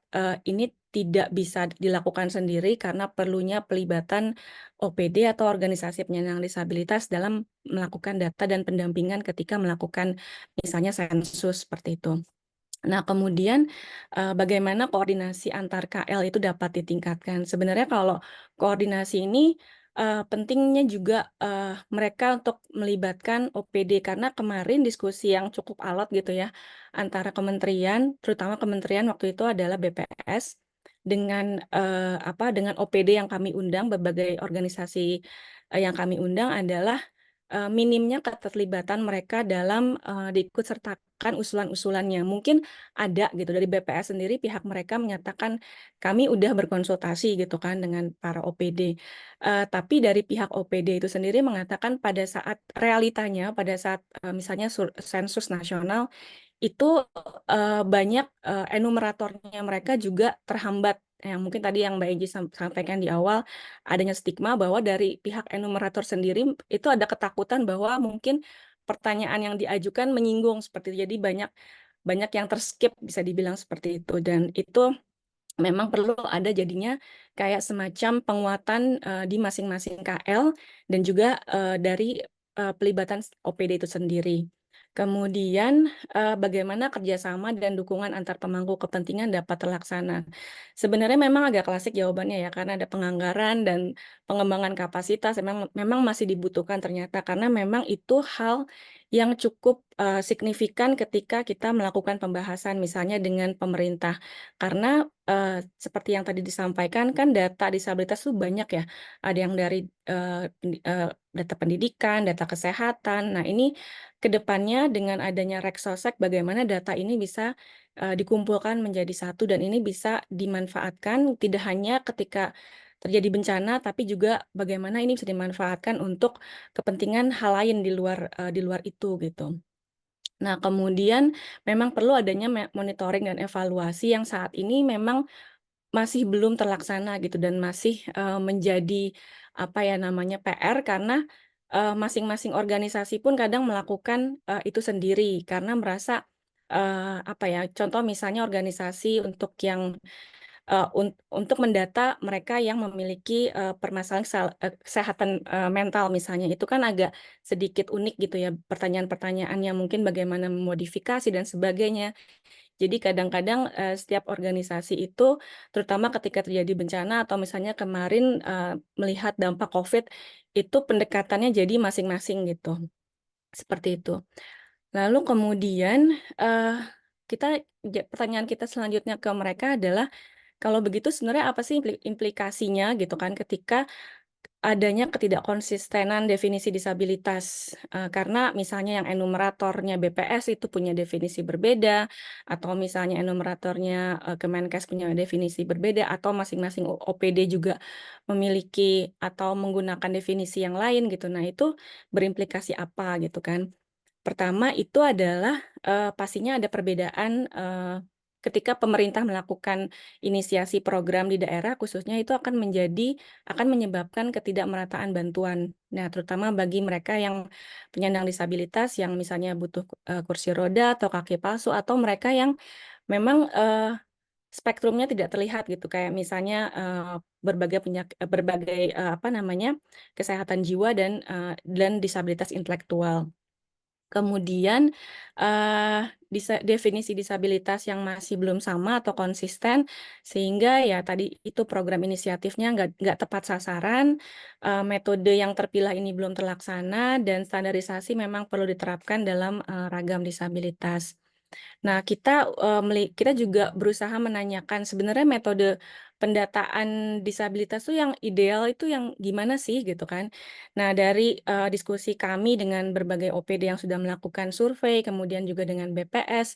ini tidak bisa dilakukan sendiri karena perlunya pelibatan OPD atau organisasi penyandang disabilitas dalam melakukan data dan pendampingan ketika melakukan misalnya sensus seperti itu. Nah, kemudian bagaimana koordinasi antar KL itu dapat ditingkatkan? Sebenarnya kalau koordinasi ini pentingnya juga mereka untuk melibatkan OPD, karena kemarin diskusi yang cukup alot gitu ya antara kementerian, terutama kementerian waktu itu adalah BPS dengan dengan OPD yang kami undang, berbagai organisasi yang kami undang adalah minimnya keterlibatan mereka dalam diikut sertakan usulan-usulannya. Mungkin ada gitu dari BPS sendiri, pihak mereka menyatakan kami udah berkonsultasi gitu kan dengan para OPD. Tapi dari pihak OPD itu sendiri mengatakan pada saat realitanya, pada saat misalnya sensus nasional itu banyak enumeratornya mereka juga terhambat. Yang mungkin tadi yang Mbak Eji sampaikan di awal, adanya stigma bahwa dari pihak enumerator sendiri itu ada ketakutan bahwa mungkin pertanyaan yang diajukan menyinggung seperti itu. Jadi banyak yang terskip, bisa dibilang seperti itu. Dan itu memang perlu ada jadinya kayak semacam penguatan di masing-masing KL dan juga dari pelibatan OPD itu sendiri. Kemudian bagaimana kerjasama dan dukungan antar pemangku kepentingan dapat terlaksana. Sebenarnya memang agak klasik jawabannya ya, karena ada penganggaran dan pengembangan kapasitas memang masih dibutuhkan ternyata, karena memang itu hal yang cukup signifikan ketika kita melakukan pembahasan misalnya dengan pemerintah. Karena seperti yang tadi disampaikan kan data disabilitas itu banyak ya. Ada yang dari data pendidikan, data kesehatan. Nah, ini ke depannya dengan adanya Reksosek bagaimana data ini bisa dikumpulkan menjadi satu dan ini bisa dimanfaatkan tidak hanya ketika terjadi bencana, tapi juga bagaimana ini bisa dimanfaatkan untuk kepentingan hal lain di luar itu gitu. Nah, kemudian memang perlu adanya monitoring dan evaluasi yang saat ini memang masih belum terlaksana gitu dan masih menjadi apa ya namanya PR karena masing-masing organisasi pun kadang melakukan itu sendiri karena merasa apa ya contoh misalnya organisasi untuk yang untuk mendata mereka yang memiliki permasalahan kesehatan mental misalnya, itu kan agak sedikit unik gitu ya, pertanyaan-pertanyaannya mungkin bagaimana memodifikasi dan sebagainya. Jadi kadang-kadang setiap organisasi itu, terutama ketika terjadi bencana atau misalnya kemarin melihat dampak COVID, itu pendekatannya jadi masing-masing gitu, seperti itu. Lalu kemudian pertanyaan kita selanjutnya ke mereka adalah kalau begitu sebenarnya apa sih implikasinya gitu kan ketika adanya ketidakkonsistenan definisi disabilitas, karena misalnya yang enumeratornya BPS itu punya definisi berbeda, atau misalnya enumeratornya, Kemenkes punya definisi berbeda, atau masing-masing OPD juga memiliki atau menggunakan definisi yang lain gitu. Nah itu berimplikasi apa gitu kan. Pertama itu adalah, pastinya ada perbedaan, ketika pemerintah melakukan inisiasi program di daerah khususnya itu akan menyebabkan ketidakmerataan bantuan. Nah, terutama bagi mereka yang penyandang disabilitas yang misalnya butuh, kursi roda atau kaki palsu atau mereka yang memang, spektrumnya tidak terlihat gitu kayak misalnya, berbagai, apa namanya, kesehatan jiwa dan disabilitas intelektual. Kemudian, definisi disabilitas yang masih belum sama atau konsisten, sehingga ya tadi itu program inisiatifnya nggak tepat sasaran, metode yang terpilah ini belum terlaksana, dan standarisasi memang perlu diterapkan dalam, ragam disabilitas. Nah, kita juga berusaha menanyakan sebenarnya metode pendataan disabilitas tuh yang ideal itu yang gimana sih gitu kan. Nah, dari diskusi kami dengan berbagai OPD yang sudah melakukan survei, kemudian juga dengan BPS,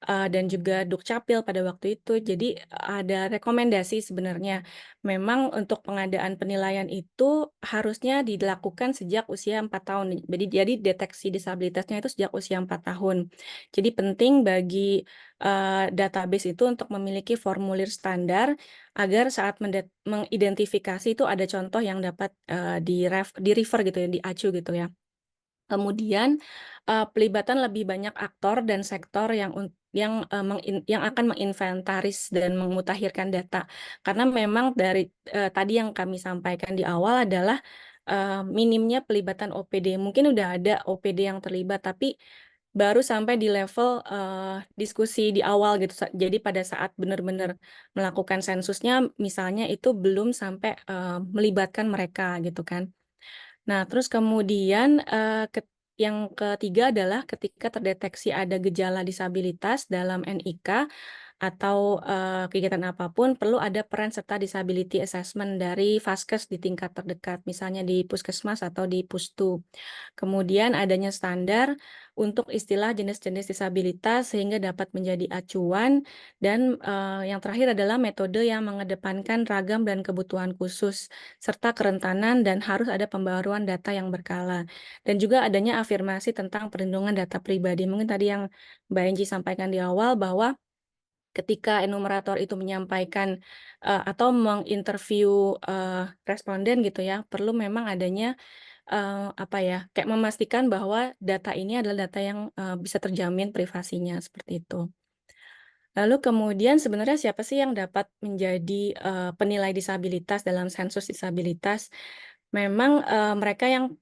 dan juga Dukcapil pada waktu itu. Jadi ada rekomendasi sebenarnya, memang untuk pengadaan penilaian itu harusnya dilakukan sejak usia 4 tahun. Jadi deteksi disabilitasnya itu sejak usia 4 tahun. Jadi penting bagi, database itu untuk memiliki formulir standar, agar saat mengidentifikasi itu ada contoh yang dapat, di-refer gitu ya, diacu gitu ya. Kemudian, pelibatan lebih banyak aktor dan sektor yang akan menginventaris dan memutakhirkan data. Karena memang dari, tadi yang kami sampaikan di awal adalah, minimnya pelibatan OPD. Mungkin udah ada OPD yang terlibat, tapi baru sampai di level, diskusi di awal gitu. Jadi pada saat benar-benar melakukan sensusnya, misalnya itu belum sampai, melibatkan mereka gitu kan. Nah, terus kemudian, yang ketiga adalah ketika terdeteksi ada gejala disabilitas dalam NIK atau, kegiatan apapun perlu ada peran serta disability assessment dari Vaskes di tingkat terdekat, misalnya di puskesmas atau di Pustu. Kemudian adanya standar untuk istilah jenis-jenis disabilitas sehingga dapat menjadi acuan dan, yang terakhir adalah metode yang mengedepankan ragam dan kebutuhan khusus, serta kerentanan dan harus ada pembaruan data yang berkala. Dan juga adanya afirmasi tentang perlindungan data pribadi. Mungkin tadi yang Mbak Enji sampaikan di awal bahwa ketika enumerator itu menyampaikan, atau menginterview, responden gitu ya, perlu memang adanya, apa ya, kayak memastikan bahwa data ini adalah data yang, bisa terjamin privasinya, seperti itu. Lalu kemudian sebenarnya siapa sih yang dapat menjadi, penilai disabilitas dalam sensus disabilitas? Memang, mereka yang,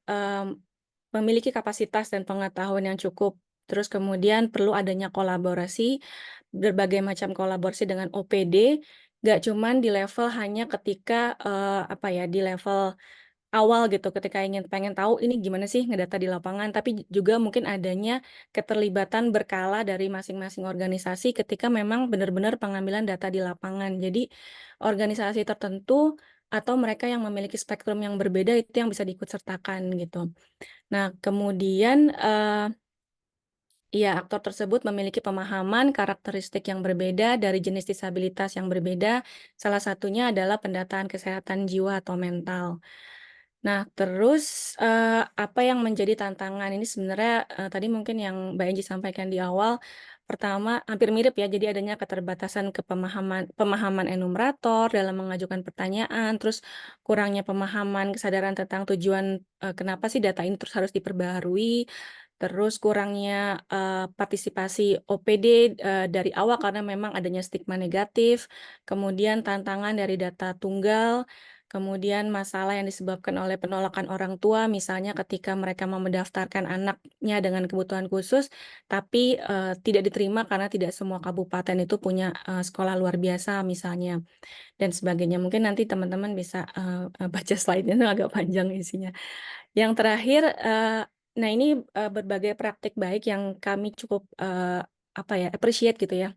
memiliki kapasitas dan pengetahuan yang cukup, terus kemudian perlu adanya kolaborasi, berbagai macam kolaborasi dengan OPD, nggak cuman di level hanya ketika, apa ya, di level awal gitu ketika pengen tahu ini gimana sih ngedata di lapangan, tapi juga mungkin adanya keterlibatan berkala dari masing-masing organisasi ketika memang benar-benar pengambilan data di lapangan. Jadi organisasi tertentu atau mereka yang memiliki spektrum yang berbeda itu yang bisa diikut sertakan gitu. Nah, kemudian ya, aktor tersebut memiliki pemahaman karakteristik yang berbeda dari jenis disabilitas yang berbeda. Salah satunya adalah pendataan kesehatan jiwa atau mental. Nah, terus apa yang menjadi tantangan ini sebenarnya tadi mungkin yang Mbak Enji sampaikan di awal, pertama hampir mirip ya, jadi adanya keterbatasan pemahaman enumerator dalam mengajukan pertanyaan, terus kurangnya pemahaman kesadaran tentang tujuan kenapa sih data ini terus harus diperbaharui, terus kurangnya partisipasi OPD dari awal karena memang adanya stigma negatif, kemudian tantangan dari data tunggal. Kemudian masalah yang disebabkan oleh penolakan orang tua, misalnya ketika mereka mau mendaftarkan anaknya dengan kebutuhan khusus, tapi tidak diterima karena tidak semua kabupaten itu punya sekolah luar biasa misalnya, dan sebagainya. Mungkin nanti teman-teman bisa baca slide-nya, itu agak panjang isinya. Yang terakhir, nah ini berbagai praktik baik yang kami cukup appreciate gitu ya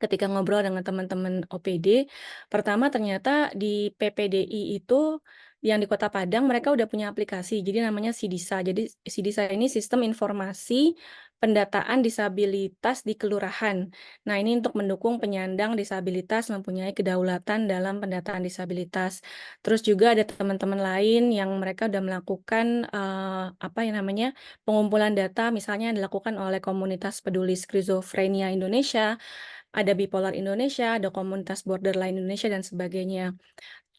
ketika ngobrol dengan teman-teman OPD. Pertama ternyata di PPDI itu yang di Kota Padang mereka udah punya aplikasi, jadi namanya Sidisa. Jadi Sidisa ini sistem informasi pendataan disabilitas di kelurahan. Nah, ini untuk mendukung penyandang disabilitas mempunyai kedaulatan dalam pendataan disabilitas. Terus juga ada teman-teman lain yang mereka udah melakukan pengumpulan data misalnya yang dilakukan oleh komunitas peduli skizofrenia Indonesia, ada Bipolar Indonesia, ada komunitas borderline Indonesia, dan sebagainya.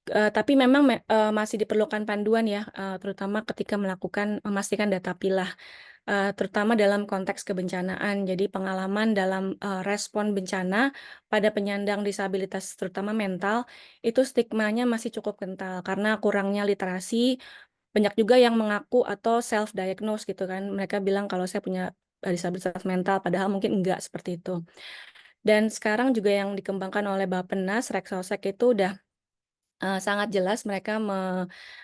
Tapi memang masih diperlukan panduan ya, terutama ketika memastikan data pilah, terutama dalam konteks kebencanaan. Jadi pengalaman dalam respon bencana pada penyandang disabilitas, terutama mental, itu stigmanya masih cukup kental karena kurangnya literasi. Banyak juga yang mengaku atau self-diagnose gitu kan. Mereka bilang kalau saya punya disabilitas mental, padahal mungkin enggak seperti itu. Dan sekarang juga yang dikembangkan oleh Bappenas, Reksosek itu udah sangat jelas mereka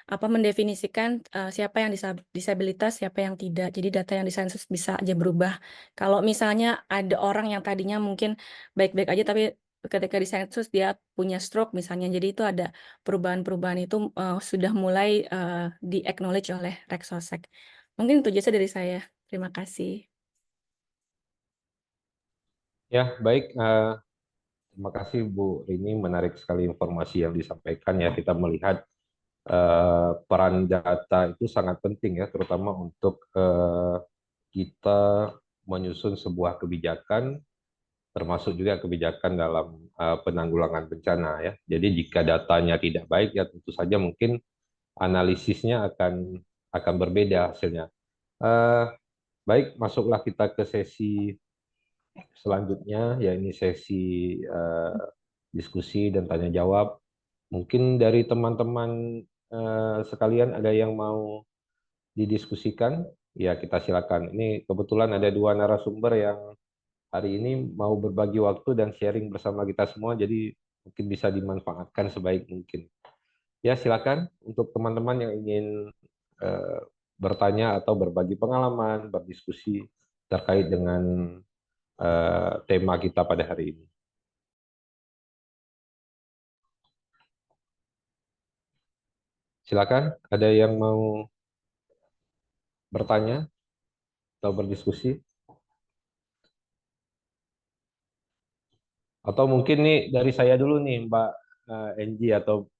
mendefinisikan siapa yang disabilitas, siapa yang tidak. Jadi data yang disensus bisa aja berubah. Kalau misalnya ada orang yang tadinya mungkin baik-baik aja, tapi ketika disensus dia punya stroke misalnya. Jadi itu ada perubahan-perubahan itu sudah mulai di-acknowledge oleh Reksosek. Mungkin itu saja dari saya. Terima kasih. Ya, baik. Terima kasih Bu Rini, menarik sekali informasi yang disampaikan ya. Kita melihat peran data itu sangat penting ya, terutama untuk kita menyusun sebuah kebijakan, termasuk juga kebijakan dalam penanggulangan bencana ya. Jadi jika datanya tidak baik ya tentu saja mungkin analisisnya akan berbeda hasilnya. Baik, masuklah kita ke sesi selanjutnya, yaitu sesi diskusi dan tanya jawab. Mungkin dari teman-teman sekalian ada yang mau didiskusikan? Ya, kita silakan. Ini kebetulan ada dua narasumber yang hari ini mau berbagi waktu dan sharing bersama kita semua, jadi mungkin bisa dimanfaatkan sebaik mungkin. Ya, silakan untuk teman-teman yang ingin bertanya atau berbagi pengalaman, berdiskusi terkait dengan tema kita pada hari ini. Silakan, ada yang mau bertanya atau berdiskusi? Atau mungkin nih dari saya dulu nih Mbak Enji atau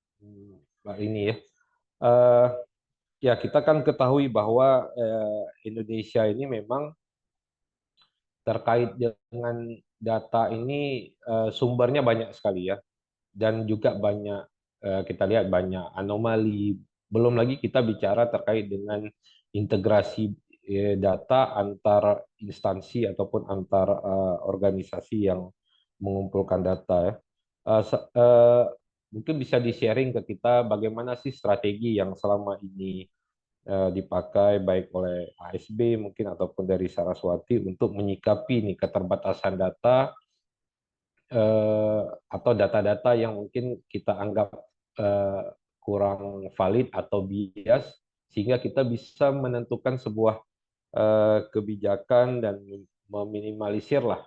Mbak ini ya. Ya kita kan ketahui bahwa Indonesia ini memang terkait dengan data ini sumbernya banyak sekali ya. Dan juga banyak kita lihat banyak anomali. Belum lagi kita bicara terkait dengan integrasi data antar instansi ataupun antar organisasi yang mengumpulkan data ya. Mungkin bisa di-sharing ke kita bagaimana sih strategi yang selama ini dipakai baik oleh ASB mungkin ataupun dari Saraswati untuk menyikapi nih keterbatasan data atau data-data yang mungkin kita anggap kurang valid atau bias, sehingga kita bisa menentukan sebuah kebijakan dan meminimalisir lah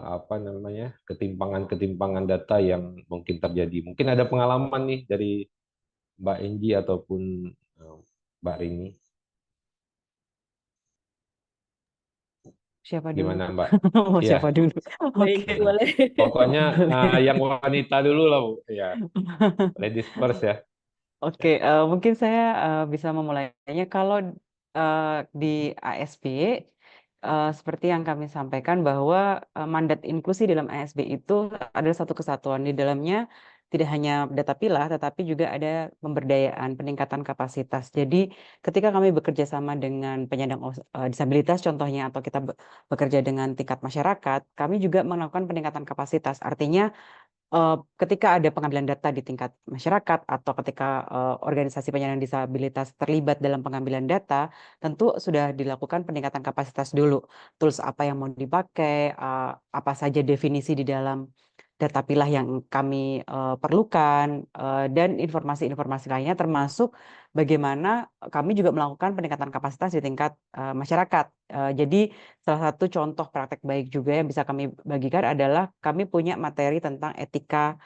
apa namanya ketimpangan-ketimpangan data yang mungkin terjadi. Mungkin ada pengalaman nih dari Mbak Enji ataupun Mbak Rini. Siapa dulu? Gimana Mbak? Mau Iya. siapa dulu? Baik, Oke. boleh. Pokoknya Boleh. yang wanita dulu lah Bu. Ya, ladies first ya. Oke, mungkin saya bisa memulainya kalau di ASB seperti yang kami sampaikan bahwa mandat inklusi dalam ASB itu adalah satu kesatuan. Di dalamnya tidak hanya data pilah, tetapi juga ada pemberdayaan, peningkatan kapasitas. Jadi ketika kami bekerja sama dengan penyandang disabilitas contohnya, atau kita bekerja dengan tingkat masyarakat, kami juga melakukan peningkatan kapasitas. Artinya ketika ada pengambilan data di tingkat masyarakat atau ketika organisasi penyandang disabilitas terlibat dalam pengambilan data, tentu sudah dilakukan peningkatan kapasitas dulu. Tools apa yang mau dipakai, apa saja definisi di dalam data pilah yang kami perlukan, dan informasi-informasi lainnya, termasuk bagaimana kami juga melakukan peningkatan kapasitas di tingkat masyarakat. Jadi salah satu contoh praktek baik juga yang bisa kami bagikan adalah kami punya materi tentang etika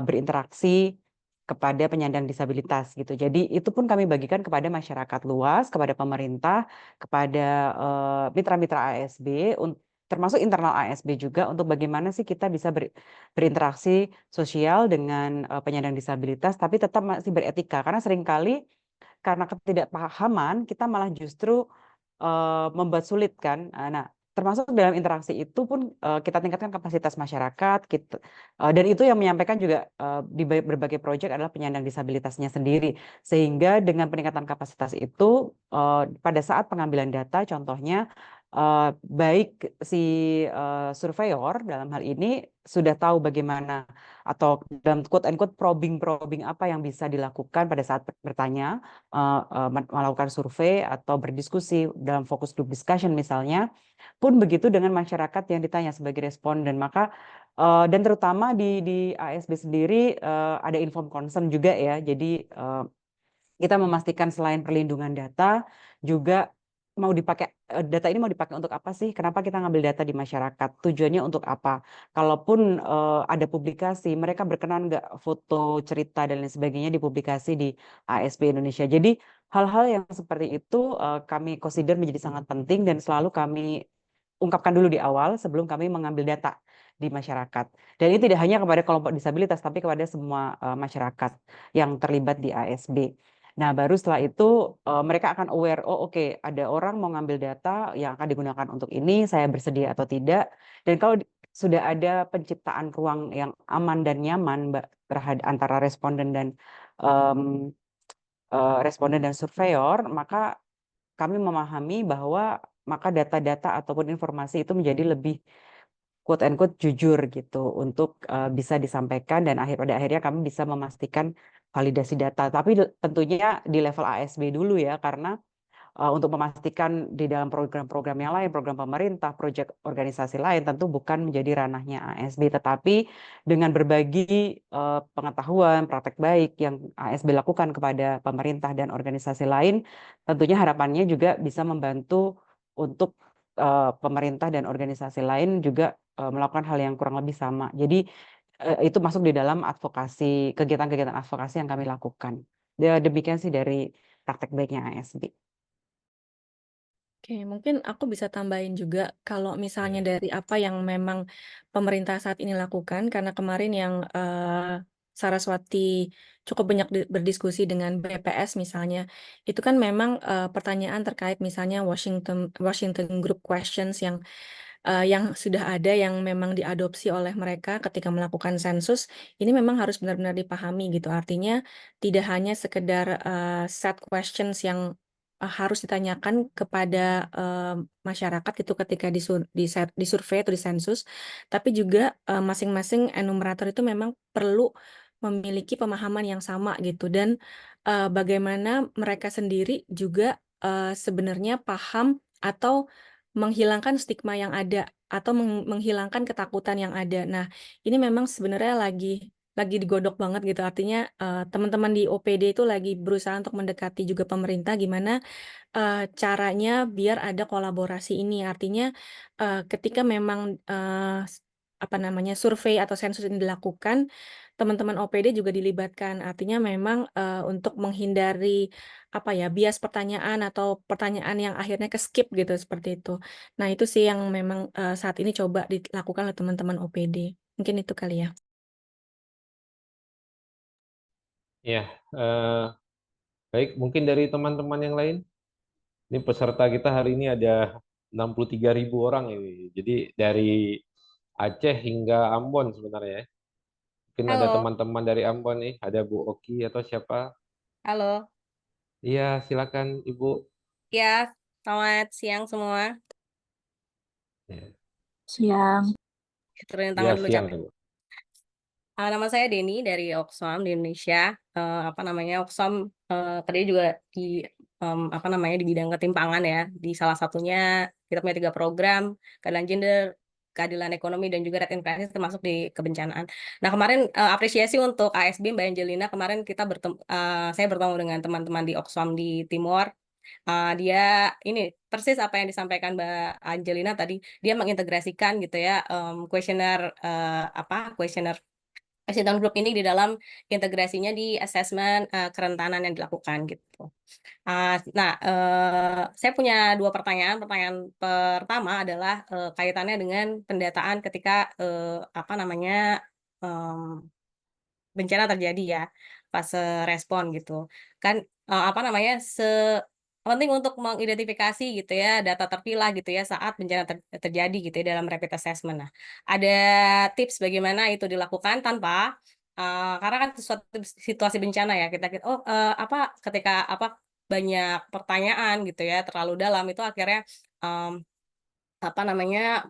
berinteraksi kepada penyandang disabilitas gitu. Jadi itu pun kami bagikan kepada masyarakat luas, kepada pemerintah, kepada mitra-mitra ASB, termasuk internal ASB juga, untuk bagaimana sih kita bisa berinteraksi sosial dengan penyandang disabilitas, tapi tetap masih beretika. Karena seringkali karena ketidakpahaman kita malah justru membuat sulit kan. Nah, termasuk dalam interaksi itu pun kita tingkatkan kapasitas masyarakat, dan itu yang menyampaikan juga di berbagai proyek adalah penyandang disabilitasnya sendiri. Sehingga dengan peningkatan kapasitas itu pada saat pengambilan data, contohnya baik si surveyor dalam hal ini sudah tahu bagaimana, atau dalam quote and quote probing apa yang bisa dilakukan pada saat bertanya, melakukan survei atau berdiskusi dalam focus group discussion misalnya, pun begitu dengan masyarakat yang ditanya sebagai responden. Maka dan terutama di ASB sendiri ada informed consent juga ya. Jadi kita memastikan selain perlindungan data juga mau dipakai, data ini mau dipakai untuk apa sih? Kenapa kita ngambil data di masyarakat? Tujuannya untuk apa? Kalaupun ada publikasi, mereka berkenan nggak foto, cerita dan lain sebagainya dipublikasi di ASB Indonesia. Jadi hal-hal yang seperti itu kami consider menjadi sangat penting dan selalu kami ungkapkan dulu di awal sebelum kami mengambil data di masyarakat. Dan ini tidak hanya kepada kelompok disabilitas, tapi kepada semua masyarakat yang terlibat di ASB. Nah, baru setelah itu mereka akan aware, oh oke, ada orang mau ngambil data yang akan digunakan untuk ini, saya bersedia atau tidak. Dan kalau sudah ada penciptaan ruang yang aman dan nyaman antara responden dan surveyor, maka kami memahami bahwa maka data-data ataupun informasi itu menjadi lebih quote and quote jujur gitu untuk bisa disampaikan, dan pada akhirnya kami bisa memastikan validasi data. Tapi tentunya di level ASB dulu ya, karena untuk memastikan di dalam program-program yang lain, program pemerintah, proyek organisasi lain, tentu bukan menjadi ranahnya ASB, tetapi dengan berbagi pengetahuan, praktek baik yang ASB lakukan kepada pemerintah dan organisasi lain, tentunya harapannya juga bisa membantu untuk pemerintah dan organisasi lain juga melakukan hal yang kurang lebih sama. Jadi itu masuk di dalam advokasi, kegiatan-kegiatan advokasi yang kami lakukan. Demikian sih dari praktek baiknya ASB. Oke, mungkin aku bisa tambahin juga kalau misalnya Ya. dari apa yang memang pemerintah saat ini lakukan, karena kemarin yang Saraswati cukup banyak berdiskusi dengan BPS misalnya, itu kan memang pertanyaan terkait misalnya Washington Group Questions yang sudah ada, yang memang diadopsi oleh mereka ketika melakukan sensus, ini memang harus benar-benar dipahami gitu. Artinya tidak hanya sekedar set questions yang harus ditanyakan kepada masyarakat gitu ketika disurvei atau disensus, tapi juga masing-masing enumerator itu memang perlu memiliki pemahaman yang sama gitu, dan bagaimana mereka sendiri juga sebenarnya paham atau menghilangkan stigma yang ada atau menghilangkan ketakutan yang ada. Nah, ini memang sebenarnya lagi lagi digodok banget gitu. Artinya teman-teman di OPD itu lagi berusaha untuk mendekati juga pemerintah gimana caranya biar ada kolaborasi ini. Artinya ketika memang apa namanya survei atau sensus ini dilakukan, teman-teman OPD juga dilibatkan. Artinya memang untuk menghindari apa ya bias pertanyaan atau pertanyaan yang akhirnya ke skip gitu seperti itu. Nah itu sih yang memang saat ini coba dilakukan oleh teman-teman OPD. Mungkin itu kali ya. Ya, baik. Mungkin dari teman-teman yang lain. Ini peserta kita hari ini ada 63.000 orang ini. Jadi dari Aceh hingga Ambon sebenarnya, ya. Mungkin ada Halo, teman-teman dari Ambon nih, ada Bu Oki atau siapa? halo. Iya, silakan Ibu. Ya, selamat siang semua. Ya, Siang. Turunin iya, tangan dulu siang capek. Ibu. Nama saya Denny dari Oxfam di Indonesia. Apa namanya Oxfam tadi juga di apa namanya di bidang ketimpangan ya. Di salah satunya kita punya 3 program keadilan gender, keadilan ekonomi dan juga red influence termasuk di kebencanaan. Nah kemarin apresiasi untuk ASB Mbak Angelina kemarin kita saya bertemu dengan teman-teman di Oxfam di Timor. Dia ini persis apa yang disampaikan Mbak Angelina tadi. Dia mengintegrasikan gitu ya kuesioner kuesioner Accident Group ini di dalam integrasinya di asesmen kerentanan yang dilakukan gitu. Nah, saya punya 2 pertanyaan. Pertanyaan pertama adalah kaitannya dengan pendataan ketika apa namanya bencana terjadi ya, fase respon gitu. Kan apa namanya penting untuk mengidentifikasi gitu ya data terpilah gitu ya saat bencana terjadi gitu ya dalam rapid assessment. Nah, ada tips bagaimana itu dilakukan tanpa karena kan suatu situasi bencana ya ketika banyak pertanyaan gitu ya terlalu dalam itu akhirnya em, apa namanya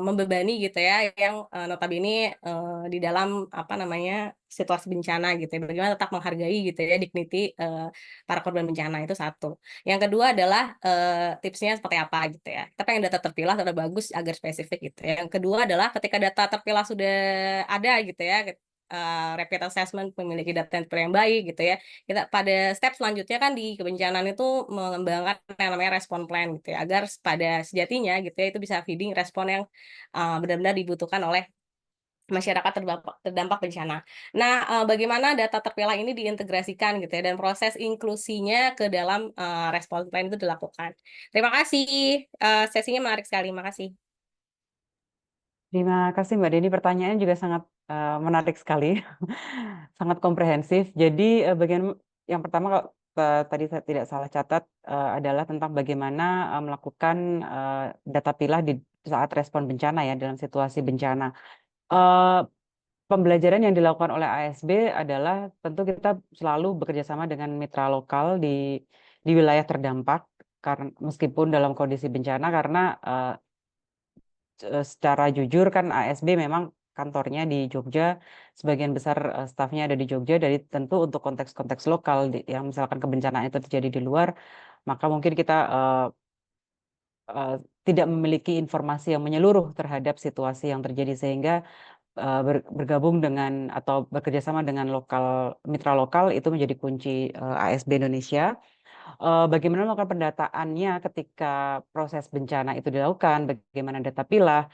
membebani gitu ya yang notabene di dalam apa namanya situasi bencana gitu ya. Bagaimana tetap menghargai gitu ya dignity para korban bencana itu satu. Yang kedua adalah tipsnya seperti apa gitu ya. Kita pengen data terpilah sudah bagus agar spesifik gitu ya. Yang kedua adalah ketika data terpilah sudah ada gitu ya rapid assessment memiliki data yang baik gitu ya. Kita pada step selanjutnya kan di kebencanaan itu mengembangkan yang namanya respon plan gitu ya agar pada sejatinya gitu ya itu bisa feeding respon yang benar-benar dibutuhkan oleh masyarakat terdampak bencana. Nah, bagaimana data terpilah ini diintegrasikan gitu ya dan proses inklusinya ke dalam respon plan itu dilakukan. Terima kasih. Sesinya menarik sekali. Makasih. Terima kasih Mbak Deni, pertanyaannya juga sangat menarik sekali, sangat komprehensif. Jadi bagian yang pertama kalau tadi saya tidak salah catat adalah tentang bagaimana melakukan data pilah di saat respon bencana ya dalam situasi bencana. Pembelajaran yang dilakukan oleh ASB adalah tentu kita selalu bekerja sama dengan mitra lokal di wilayah terdampak karena meskipun dalam kondisi bencana karena secara jujur kan ASB memang kantornya di Jogja, sebagian besar stafnya ada di Jogja, jadi tentu untuk konteks-konteks lokal yang misalkan kebencanaan itu terjadi di luar, maka mungkin kita tidak memiliki informasi yang menyeluruh terhadap situasi yang terjadi sehingga bergabung dengan atau bekerjasama dengan mitra lokal itu menjadi kunci ASB Indonesia. Bagaimana melakukan pendataannya ketika proses bencana itu dilakukan, bagaimana data pilah.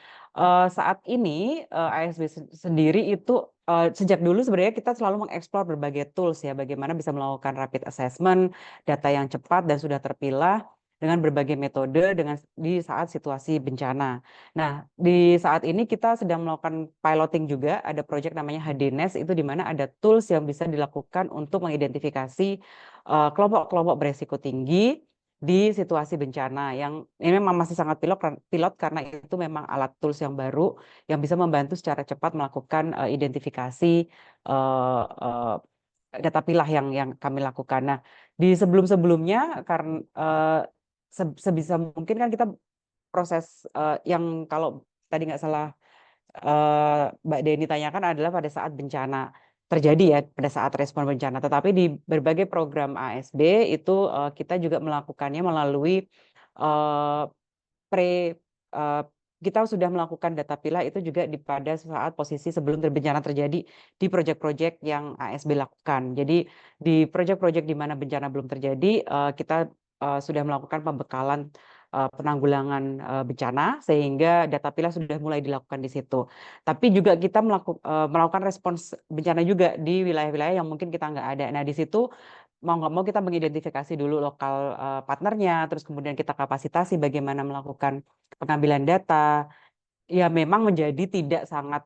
Saat ini ASB sendiri itu sejak dulu sebenarnya kita selalu mengeksplor berbagai tools ya, bagaimana bisa melakukan rapid assessment, data yang cepat dan sudah terpilah dengan berbagai metode di saat situasi bencana. Nah, di saat ini kita sedang melakukan piloting juga, ada proyek namanya HDNES itu di mana ada tools yang bisa dilakukan untuk mengidentifikasi kelompok-kelompok beresiko tinggi di situasi bencana yang ini memang masih sangat pilot karena itu memang alat tools yang baru yang bisa membantu secara cepat melakukan identifikasi data pilah yang kami lakukan. Nah, di sebelum-sebelumnya karena sebisa mungkin kan kita proses yang kalau tadi nggak salah Mbak Deni tanyakan adalah pada saat bencana terjadi ya, pada saat respon bencana. Tetapi di berbagai program ASB itu kita juga melakukannya melalui pre kita sudah melakukan data pilah itu juga pada saat posisi sebelum bencana terjadi di proyek-proyek yang ASB lakukan. Jadi di proyek-proyek di mana bencana belum terjadi, kita sudah melakukan pembekalan penanggulangan bencana sehingga data pilah sudah mulai dilakukan di situ. Tapi juga kita melakukan respons bencana juga di wilayah-wilayah yang mungkin kita nggak ada. Nah di situ mau nggak mau kita mengidentifikasi dulu lokal partnernya, terus kemudian kita kapasitasi bagaimana melakukan pengambilan data. Ya memang menjadi tidak sangat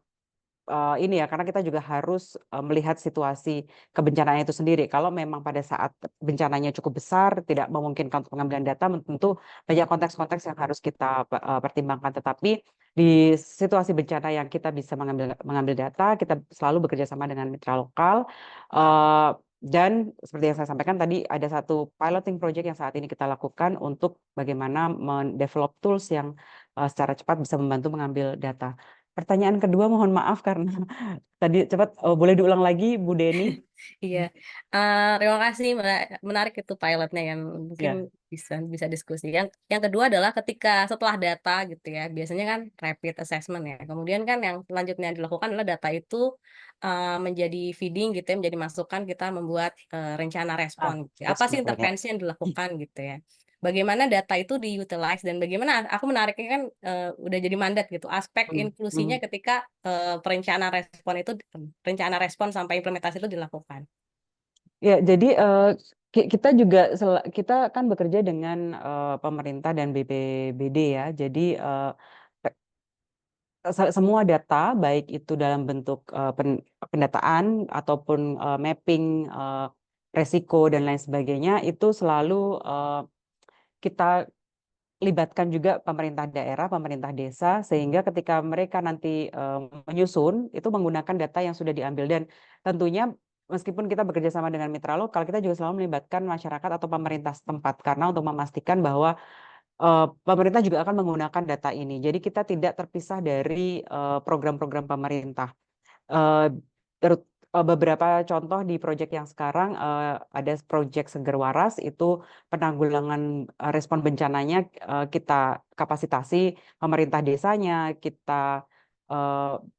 ini ya, karena kita juga harus melihat situasi kebencanaan itu sendiri. Kalau memang pada saat bencananya cukup besar, tidak memungkinkan untuk pengambilan data, tentu banyak konteks-konteks yang harus kita pertimbangkan. Tetapi di situasi bencana yang kita bisa mengambil data, kita selalu bekerja sama dengan mitra lokal. Dan seperti yang saya sampaikan tadi, ada satu piloting project yang saat ini kita lakukan untuk bagaimana mendevelop tools yang secara cepat bisa membantu mengambil data. Pertanyaan kedua mohon maaf karena tadi cepat boleh diulang lagi Bu Deni? Iya, terima kasih Mbak. Menarik itu pilotnya yang mungkin Ya. bisa diskusi. Yang kedua adalah ketika setelah data gitu ya, biasanya kan rapid assessment ya. Kemudian kan yang selanjutnya dilakukan adalah data itu menjadi feeding gitu ya, menjadi masukan kita membuat rencana respon. Apa sih respon, ya. intervensi yang dilakukan gitu ya? Bagaimana data itu diutilize dan bagaimana aku menariknya kan udah jadi mandat gitu aspek inklusinya ketika perencanaan respon sampai implementasi itu dilakukan. Ya, jadi kita juga kita kan bekerja dengan pemerintah dan BPBD ya. Jadi semua data baik itu dalam bentuk pendataan ataupun mapping resiko dan lain sebagainya itu selalu kita libatkan juga pemerintah daerah, pemerintah desa, sehingga ketika mereka nanti menyusun, itu menggunakan data yang sudah diambil. Dan tentunya meskipun kita bekerja sama dengan mitra lokal, kita juga selalu melibatkan masyarakat atau pemerintah setempat, karena untuk memastikan bahwa pemerintah juga akan menggunakan data ini. Jadi kita tidak terpisah dari program-program pemerintah. Beberapa contoh di proyek yang sekarang ada proyek Seger Waras itu penanggulangan respon bencananya kita kapasitasi pemerintah desanya, kita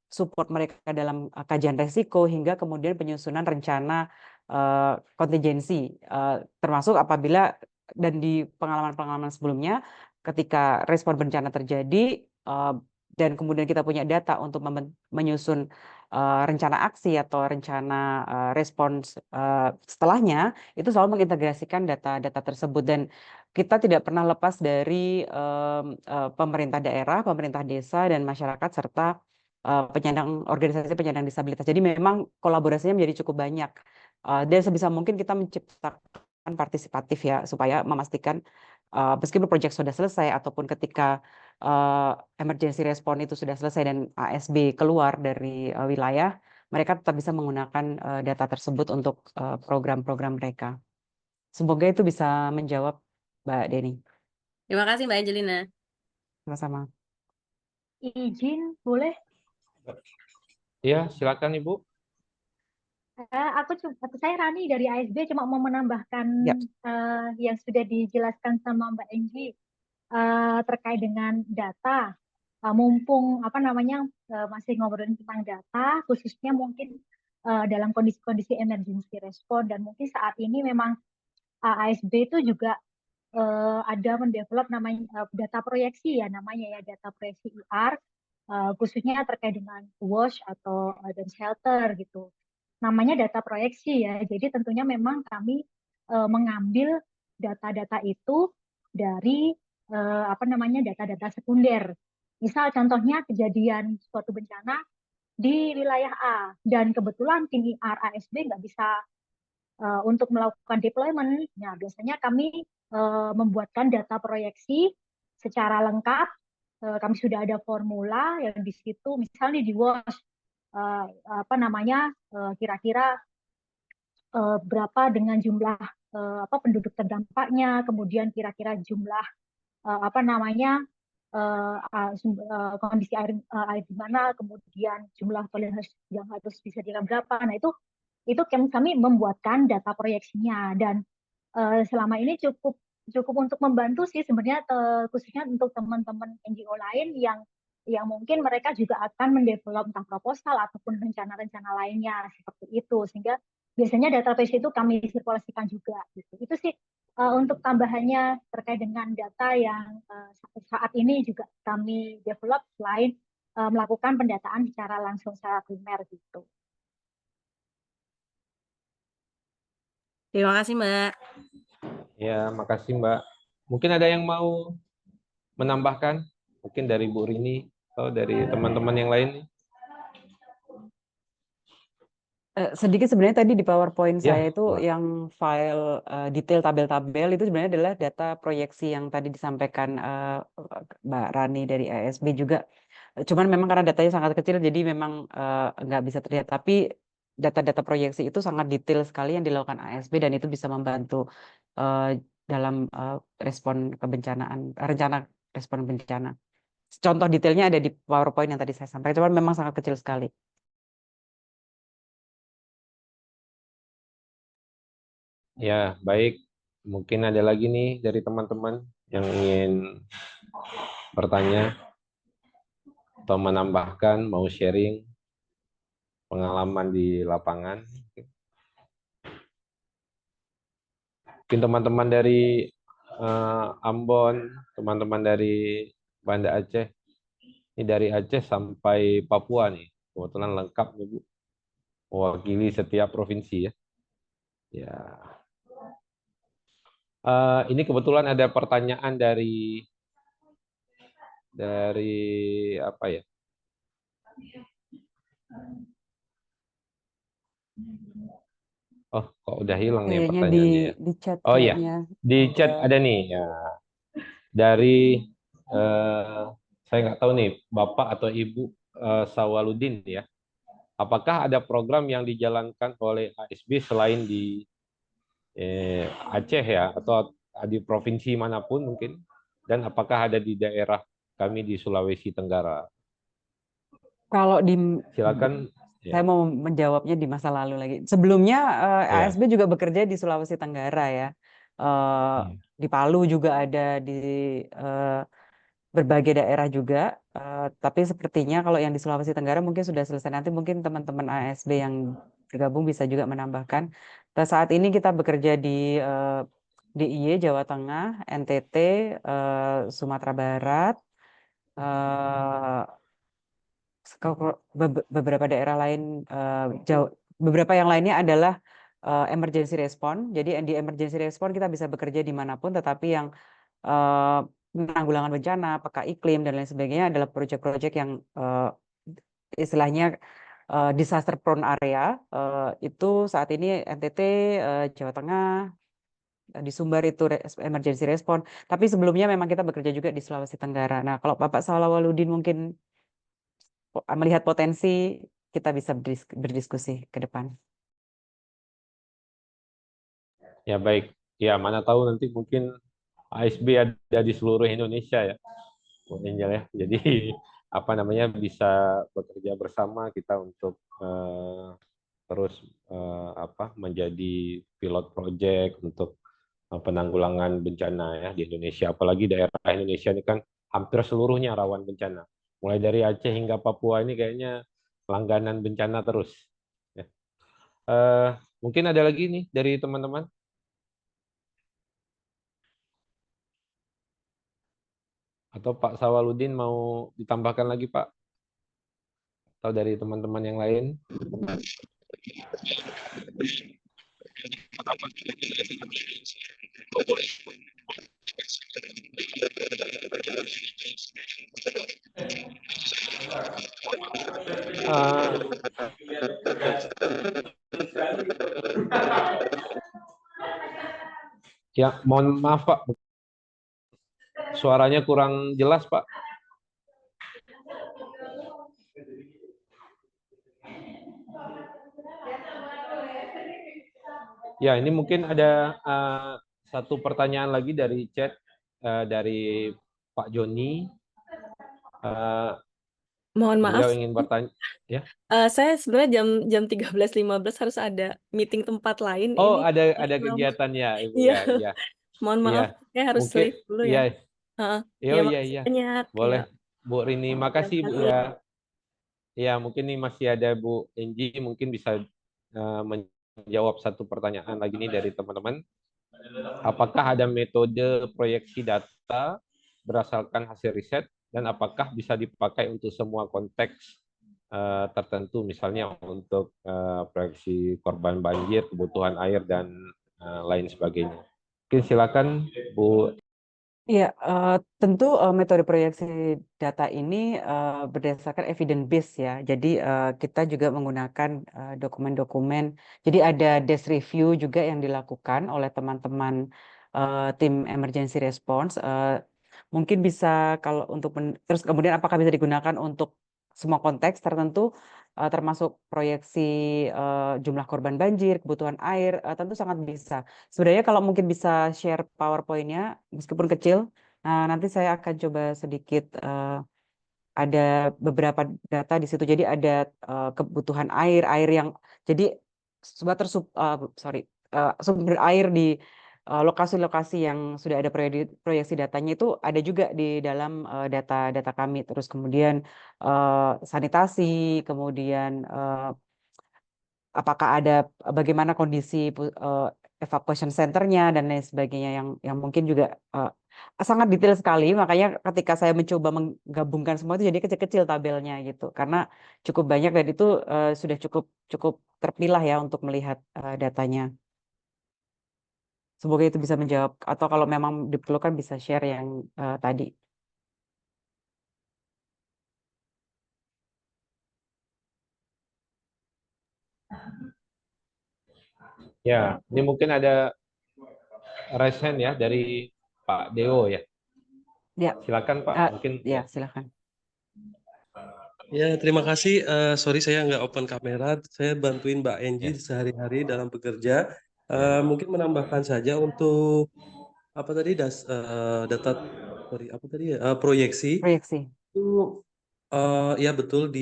support mereka dalam kajian resiko hingga kemudian penyusunan rencana kontingensi termasuk apabila dan di pengalaman-pengalaman sebelumnya ketika respon bencana terjadi dan kemudian kita punya data untuk menyusun rencana aksi atau rencana respons setelahnya itu selalu mengintegrasikan data-data tersebut dan kita tidak pernah lepas dari pemerintah daerah, pemerintah desa dan masyarakat serta organisasi penyandang disabilitas. Jadi memang kolaborasinya menjadi cukup banyak dan sebisa mungkin kita menciptakan partisipatif ya supaya memastikan meskipun proyek sudah selesai ataupun ketika emergency response itu sudah selesai dan ASB keluar dari wilayah, mereka tetap bisa menggunakan data tersebut untuk program-program mereka. Semoga itu bisa menjawab Mbak Deni. Terima kasih Mbak Angelina. Sama-sama. Izin, boleh? Iya, silakan Ibu. Saya Rani dari ASB cuma mau menambahkan Yap. yang sudah dijelaskan sama Mbak Enji terkait dengan data. Mumpung masih ngobrolin tentang data, khususnya mungkin dalam kondisi-kondisi emergency response dan mungkin saat ini memang ASB itu juga ada mendevelop namanya data proyeksi ya namanya ya data proyeksi IR khususnya terkait dengan WASH atau dan shelter gitu. Namanya data proyeksi ya. Jadi tentunya memang kami mengambil data-data itu dari data-data sekunder. Misal contohnya kejadian suatu bencana di wilayah A dan kebetulan tim IR ASB nggak bisa untuk melakukan deployment. Nah, biasanya kami membuatkan data proyeksi secara lengkap. Kami sudah ada formula yang di situ, misalnya di WASH, kira-kira berapa dengan jumlah penduduk terdampaknya, kemudian kira-kira jumlah kondisi air di mana, kemudian jumlah toleransi yang harus disediakan berapa. Nah itu kami membuatkan data proyeksinya dan selama ini cukup untuk membantu sih sebenarnya khususnya untuk teman-teman NGO lain yang yang mungkin mereka juga akan mendevelop entah proposal ataupun rencana-rencana lainnya seperti itu. Sehingga biasanya database itu kami sirkulasikan juga. Gitu. Itu sih untuk tambahannya terkait dengan data yang saat ini juga kami develop selain melakukan pendataan secara langsung secara primer gitu. Terima kasih, Mbak. Ya, makasih Mbak. Mungkin ada yang mau menambahkan? Mungkin dari Bu Rini atau dari teman-teman yang lain? Sedikit sebenarnya tadi di PowerPoint Ya, saya itu Mbak. yang file detail tabel-tabel itu sebenarnya adalah data proyeksi yang tadi disampaikan Mbak Rani dari ASB juga. Cuman memang karena datanya sangat kecil jadi memang nggak bisa terlihat. Tapi data-data proyeksi itu sangat detail sekali yang dilakukan ASB dan itu bisa membantu dalam respon kebencanaan, rencana respon bencana. Contoh detailnya ada di PowerPoint yang tadi saya sampaikan, cuman memang sangat kecil sekali. Ya, baik. Mungkin ada lagi nih dari teman-teman yang ingin bertanya atau menambahkan, mau sharing pengalaman di lapangan. Mungkin teman-teman dari Ambon, teman-teman dari Banda Aceh, ini dari Aceh sampai Papua nih, kebetulan lengkap nih Bu, mewakili setiap provinsi ya. Ya, ini kebetulan ada pertanyaan dari apa ya? Oh, kok udah hilang nih Kayaknya pertanyaannya ya? di chat Oh iya, kayaknya di chat ada. ada nih ya. Dari saya nggak tahu nih Bapak atau Ibu Sawaludin ya. Apakah ada program yang dijalankan oleh ASB selain di Aceh ya, atau di provinsi manapun mungkin, dan apakah ada di daerah kami di Sulawesi Tenggara? Kalau di Silakan. saya Ya. mau menjawabnya di masa lalu lagi. Sebelumnya Ya. ASB juga bekerja di Sulawesi Tenggara ya. Di Palu juga ada, di berbagai daerah juga. Tapi sepertinya kalau yang di Sulawesi Tenggara mungkin sudah selesai. Nanti mungkin teman-teman ASB yang bergabung bisa juga menambahkan. Nah, saat ini kita bekerja di DIY Jawa Tengah, NTT, Sumatera Barat, beberapa daerah lain, beberapa yang lainnya adalah emergency response. Jadi di emergency response kita bisa bekerja dimanapun, tetapi yang penanggulangan bencana, peka iklim dan lain sebagainya adalah proyek-proyek yang istilahnya disaster prone area. Itu saat ini NTT, Jawa Tengah, di Sumbar itu emergency response. Tapi sebelumnya memang kita bekerja juga di Sulawesi Tenggara. Nah, kalau Bapak Salawaludin mungkin melihat potensi, kita bisa berdiskusi ke depan. Ya baik. Ya, mana tahu nanti mungkin ASB ada di seluruh Indonesia ya, Bu Angel ya. Jadi apa namanya, bisa bekerja bersama kita untuk terus menjadi pilot project untuk penanggulangan bencana ya di Indonesia. Apalagi daerah Indonesia ini kan hampir seluruhnya rawan bencana. Mulai dari Aceh hingga Papua ini kayaknya langganan bencana terus. Ya. Mungkin ada lagi nih dari teman-teman. Atau Pak Sawaludin mau ditambahkan lagi Pak? Atau dari teman-teman yang lain? Ya, mohon maaf Pak, suaranya kurang jelas Pak. Ya, ini mungkin ada satu pertanyaan lagi dari chat dari Pak Joni. Mohon maaf, Beliau ingin bertanya. Ya. saya sebenarnya jam 13.15 harus ada meeting tempat lain. Oh, Ini ada kegiatan ya, Ibu Iya. ya. Mohon maaf, Iya. saya harus Mungkin leave dulu iya. ya. Ya, Iya, makasih iya. banyak. Boleh. Ya. Bu Rini, makasih Bu kasih. ya. Ya, mungkin nih masih ada Bu Enji, mungkin bisa menjawab satu pertanyaan lagi nih dari teman-teman. Apakah ada metode proyeksi data berdasarkan hasil riset dan apakah bisa dipakai untuk semua konteks tertentu, misalnya untuk proyeksi korban banjir, kebutuhan air dan lain sebagainya. Mungkin silakan Bu. Iya, tentu metode proyeksi data ini berdasarkan evidence base ya. Jadi kita juga menggunakan dokumen-dokumen. Jadi ada desk review juga yang dilakukan oleh teman-teman tim emergency response. Mungkin bisa kalau untuk terus kemudian apakah bisa digunakan untuk semua konteks tertentu, termasuk proyeksi jumlah korban banjir, kebutuhan air, tentu sangat bisa. Sebenarnya kalau mungkin bisa share PowerPoint-nya, meskipun kecil, nanti saya akan coba sedikit, ada beberapa data di situ. Jadi ada kebutuhan air yang, jadi sumber air di lokasi-lokasi yang sudah ada proyeksi datanya itu ada juga di dalam data-data kami. Terus kemudian sanitasi, kemudian apakah ada bagaimana kondisi evacuation centernya dan lain sebagainya yang mungkin juga sangat detail sekali. Makanya ketika saya mencoba menggabungkan semua itu jadi kecil-kecil tabelnya gitu, karena cukup banyak dan itu sudah cukup terpilah ya untuk melihat datanya. Semoga itu bisa menjawab, atau kalau memang diperlukan bisa share yang tadi. Ya, ini mungkin ada raise hand ya dari Pak Dewo ya. Ya, Silakan Pak, mungkin ya silakan. Ya, terima kasih. Sorry saya nggak open kamera. Saya bantuin Mbak Enji sehari-hari dalam bekerja. Mungkin menambahkan saja untuk apa tadi data, sorry apa tadi ya, proyeksi Proyeksi. itu ya betul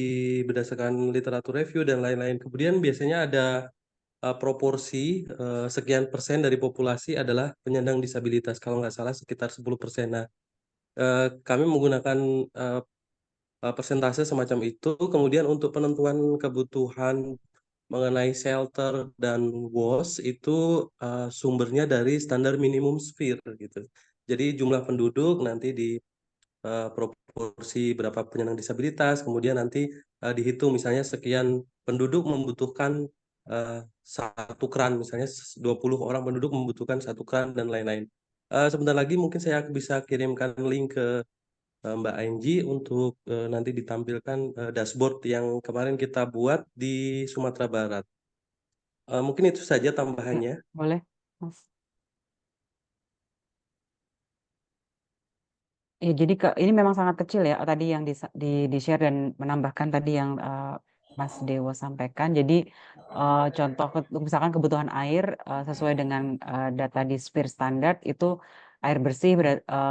berdasarkan literatur review dan lain-lain. Kemudian biasanya ada proporsi sekian persen dari populasi adalah penyandang disabilitas. Kalau nggak salah sekitar 10%. Nah, kami menggunakan persentase semacam itu. Kemudian untuk penentuan kebutuhan mengenai shelter dan WOS itu sumbernya dari standar minimum sphere gitu. Jadi jumlah penduduk nanti di proporsi berapa penyandang disabilitas, kemudian nanti dihitung misalnya sekian penduduk membutuhkan satu kran, misalnya 20 orang penduduk membutuhkan satu kran dan lain-lain. Sebentar lagi mungkin saya bisa kirimkan link ke Mbak Angie untuk nanti ditampilkan dashboard yang kemarin kita buat di Sumatera Barat. Mungkin itu saja tambahannya. Boleh, Mas. Ya, jadi ini memang sangat kecil ya tadi yang di share dan menambahkan tadi yang Mas Dewo sampaikan. Jadi contoh misalkan kebutuhan air sesuai dengan data di SPIR standar itu air bersih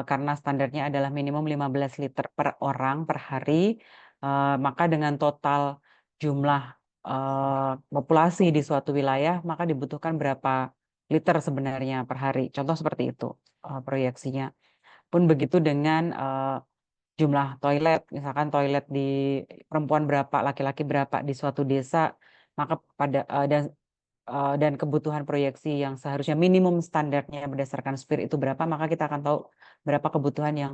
karena standarnya adalah minimum 15 liter per orang per hari, maka dengan total jumlah populasi di suatu wilayah maka dibutuhkan berapa liter sebenarnya per hari. Contoh seperti itu proyeksinya. Pun begitu dengan jumlah toilet, misalkan toilet di perempuan berapa, laki-laki berapa di suatu desa, maka dan kebutuhan proyeksi yang seharusnya minimum standarnya berdasarkan SPIR itu berapa, maka kita akan tahu berapa kebutuhan yang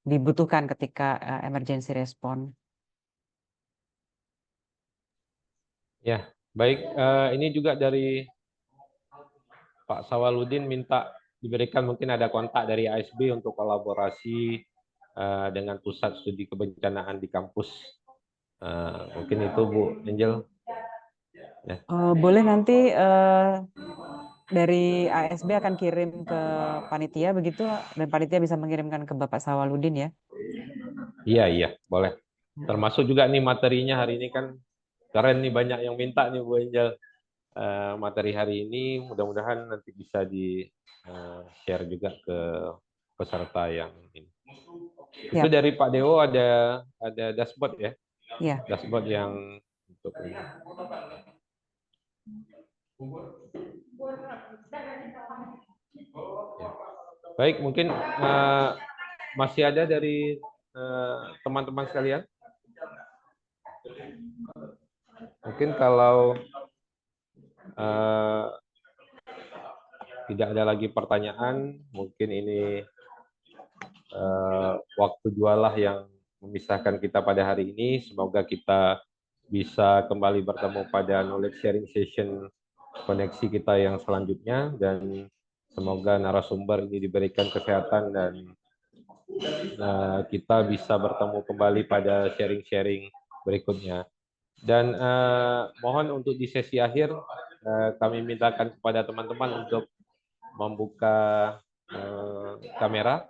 dibutuhkan ketika emergency response. ya baik. Ini juga dari Pak Sawaludin minta diberikan mungkin ada kontak dari ASB untuk kolaborasi dengan pusat studi kebencanaan di kampus. Mungkin itu Bu Angel. Ya. Boleh nanti dari ASB akan kirim ke panitia begitu, dan panitia bisa mengirimkan ke Bapak Sawaludin ya. Iya, boleh. Termasuk juga nih materinya hari ini kan keren nih, banyak yang minta nih Bu Angel materi hari ini. Mudah-mudahan nanti bisa di share juga ke peserta yang ini. Itu dari Pak Dewo ada dashboard ya? Iya. Dashboard yang untuk ini. Ya. Baik, mungkin masih ada dari teman-teman sekalian? Mungkin kalau tidak ada lagi pertanyaan, mungkin ini waktu jualah yang memisahkan kita pada hari ini. Semoga kita bisa kembali bertemu pada knowledge sharing session koneksi kita yang selanjutnya, dan semoga narasumber ini diberikan kesehatan dan kita bisa bertemu kembali pada sharing-sharing berikutnya. Dan mohon untuk di sesi akhir kami mintakan kepada teman-teman untuk membuka kamera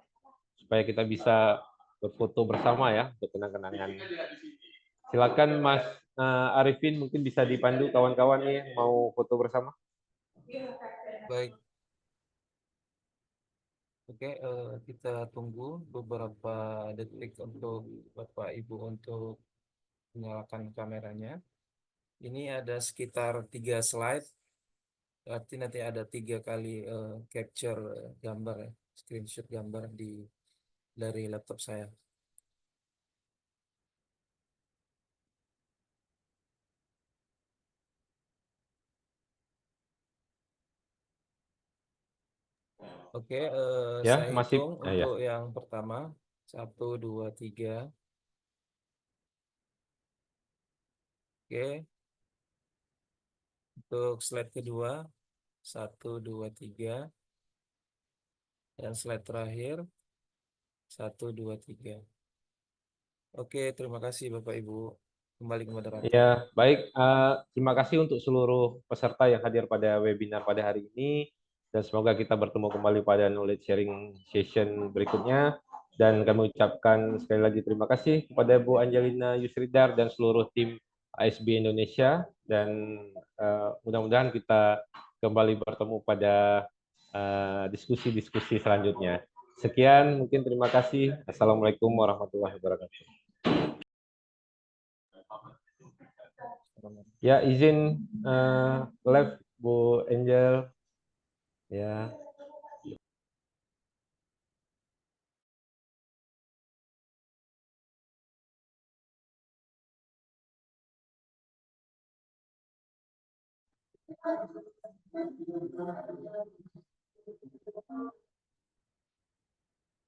supaya kita bisa berfoto bersama ya untuk kenang-kenangan. Silakan Mas Arifin, mungkin bisa dipandu kawan-kawan nih mau foto bersama. Baik. Oke, kita tunggu beberapa detik untuk Bapak Ibu untuk menyalakan kameranya. Ini ada sekitar 3 slide, berarti nanti ada 3 kali capture gambar, screenshot gambar dari laptop saya. Oke, Ya, saya masih hitung ya. untuk yang pertama, 1, 2, 3. Oke, untuk slide kedua, 1, 2, 3. Dan slide terakhir, 1, 2, 3. Oke, terima kasih Bapak Ibu. Kembali ke moderator. Ya, baik. Terima kasih untuk seluruh peserta yang hadir pada webinar pada hari ini. Dan semoga kita bertemu kembali pada knowledge sharing session berikutnya. Dan kami ucapkan sekali lagi terima kasih kepada Bu Angelina Yusridar dan seluruh tim ASB Indonesia. Dan mudah-mudahan kita kembali bertemu pada diskusi-diskusi selanjutnya. Sekian, mungkin terima kasih. Assalamualaikum warahmatullahi wabarakatuh. Ya, izin live Bu Angel. Ya.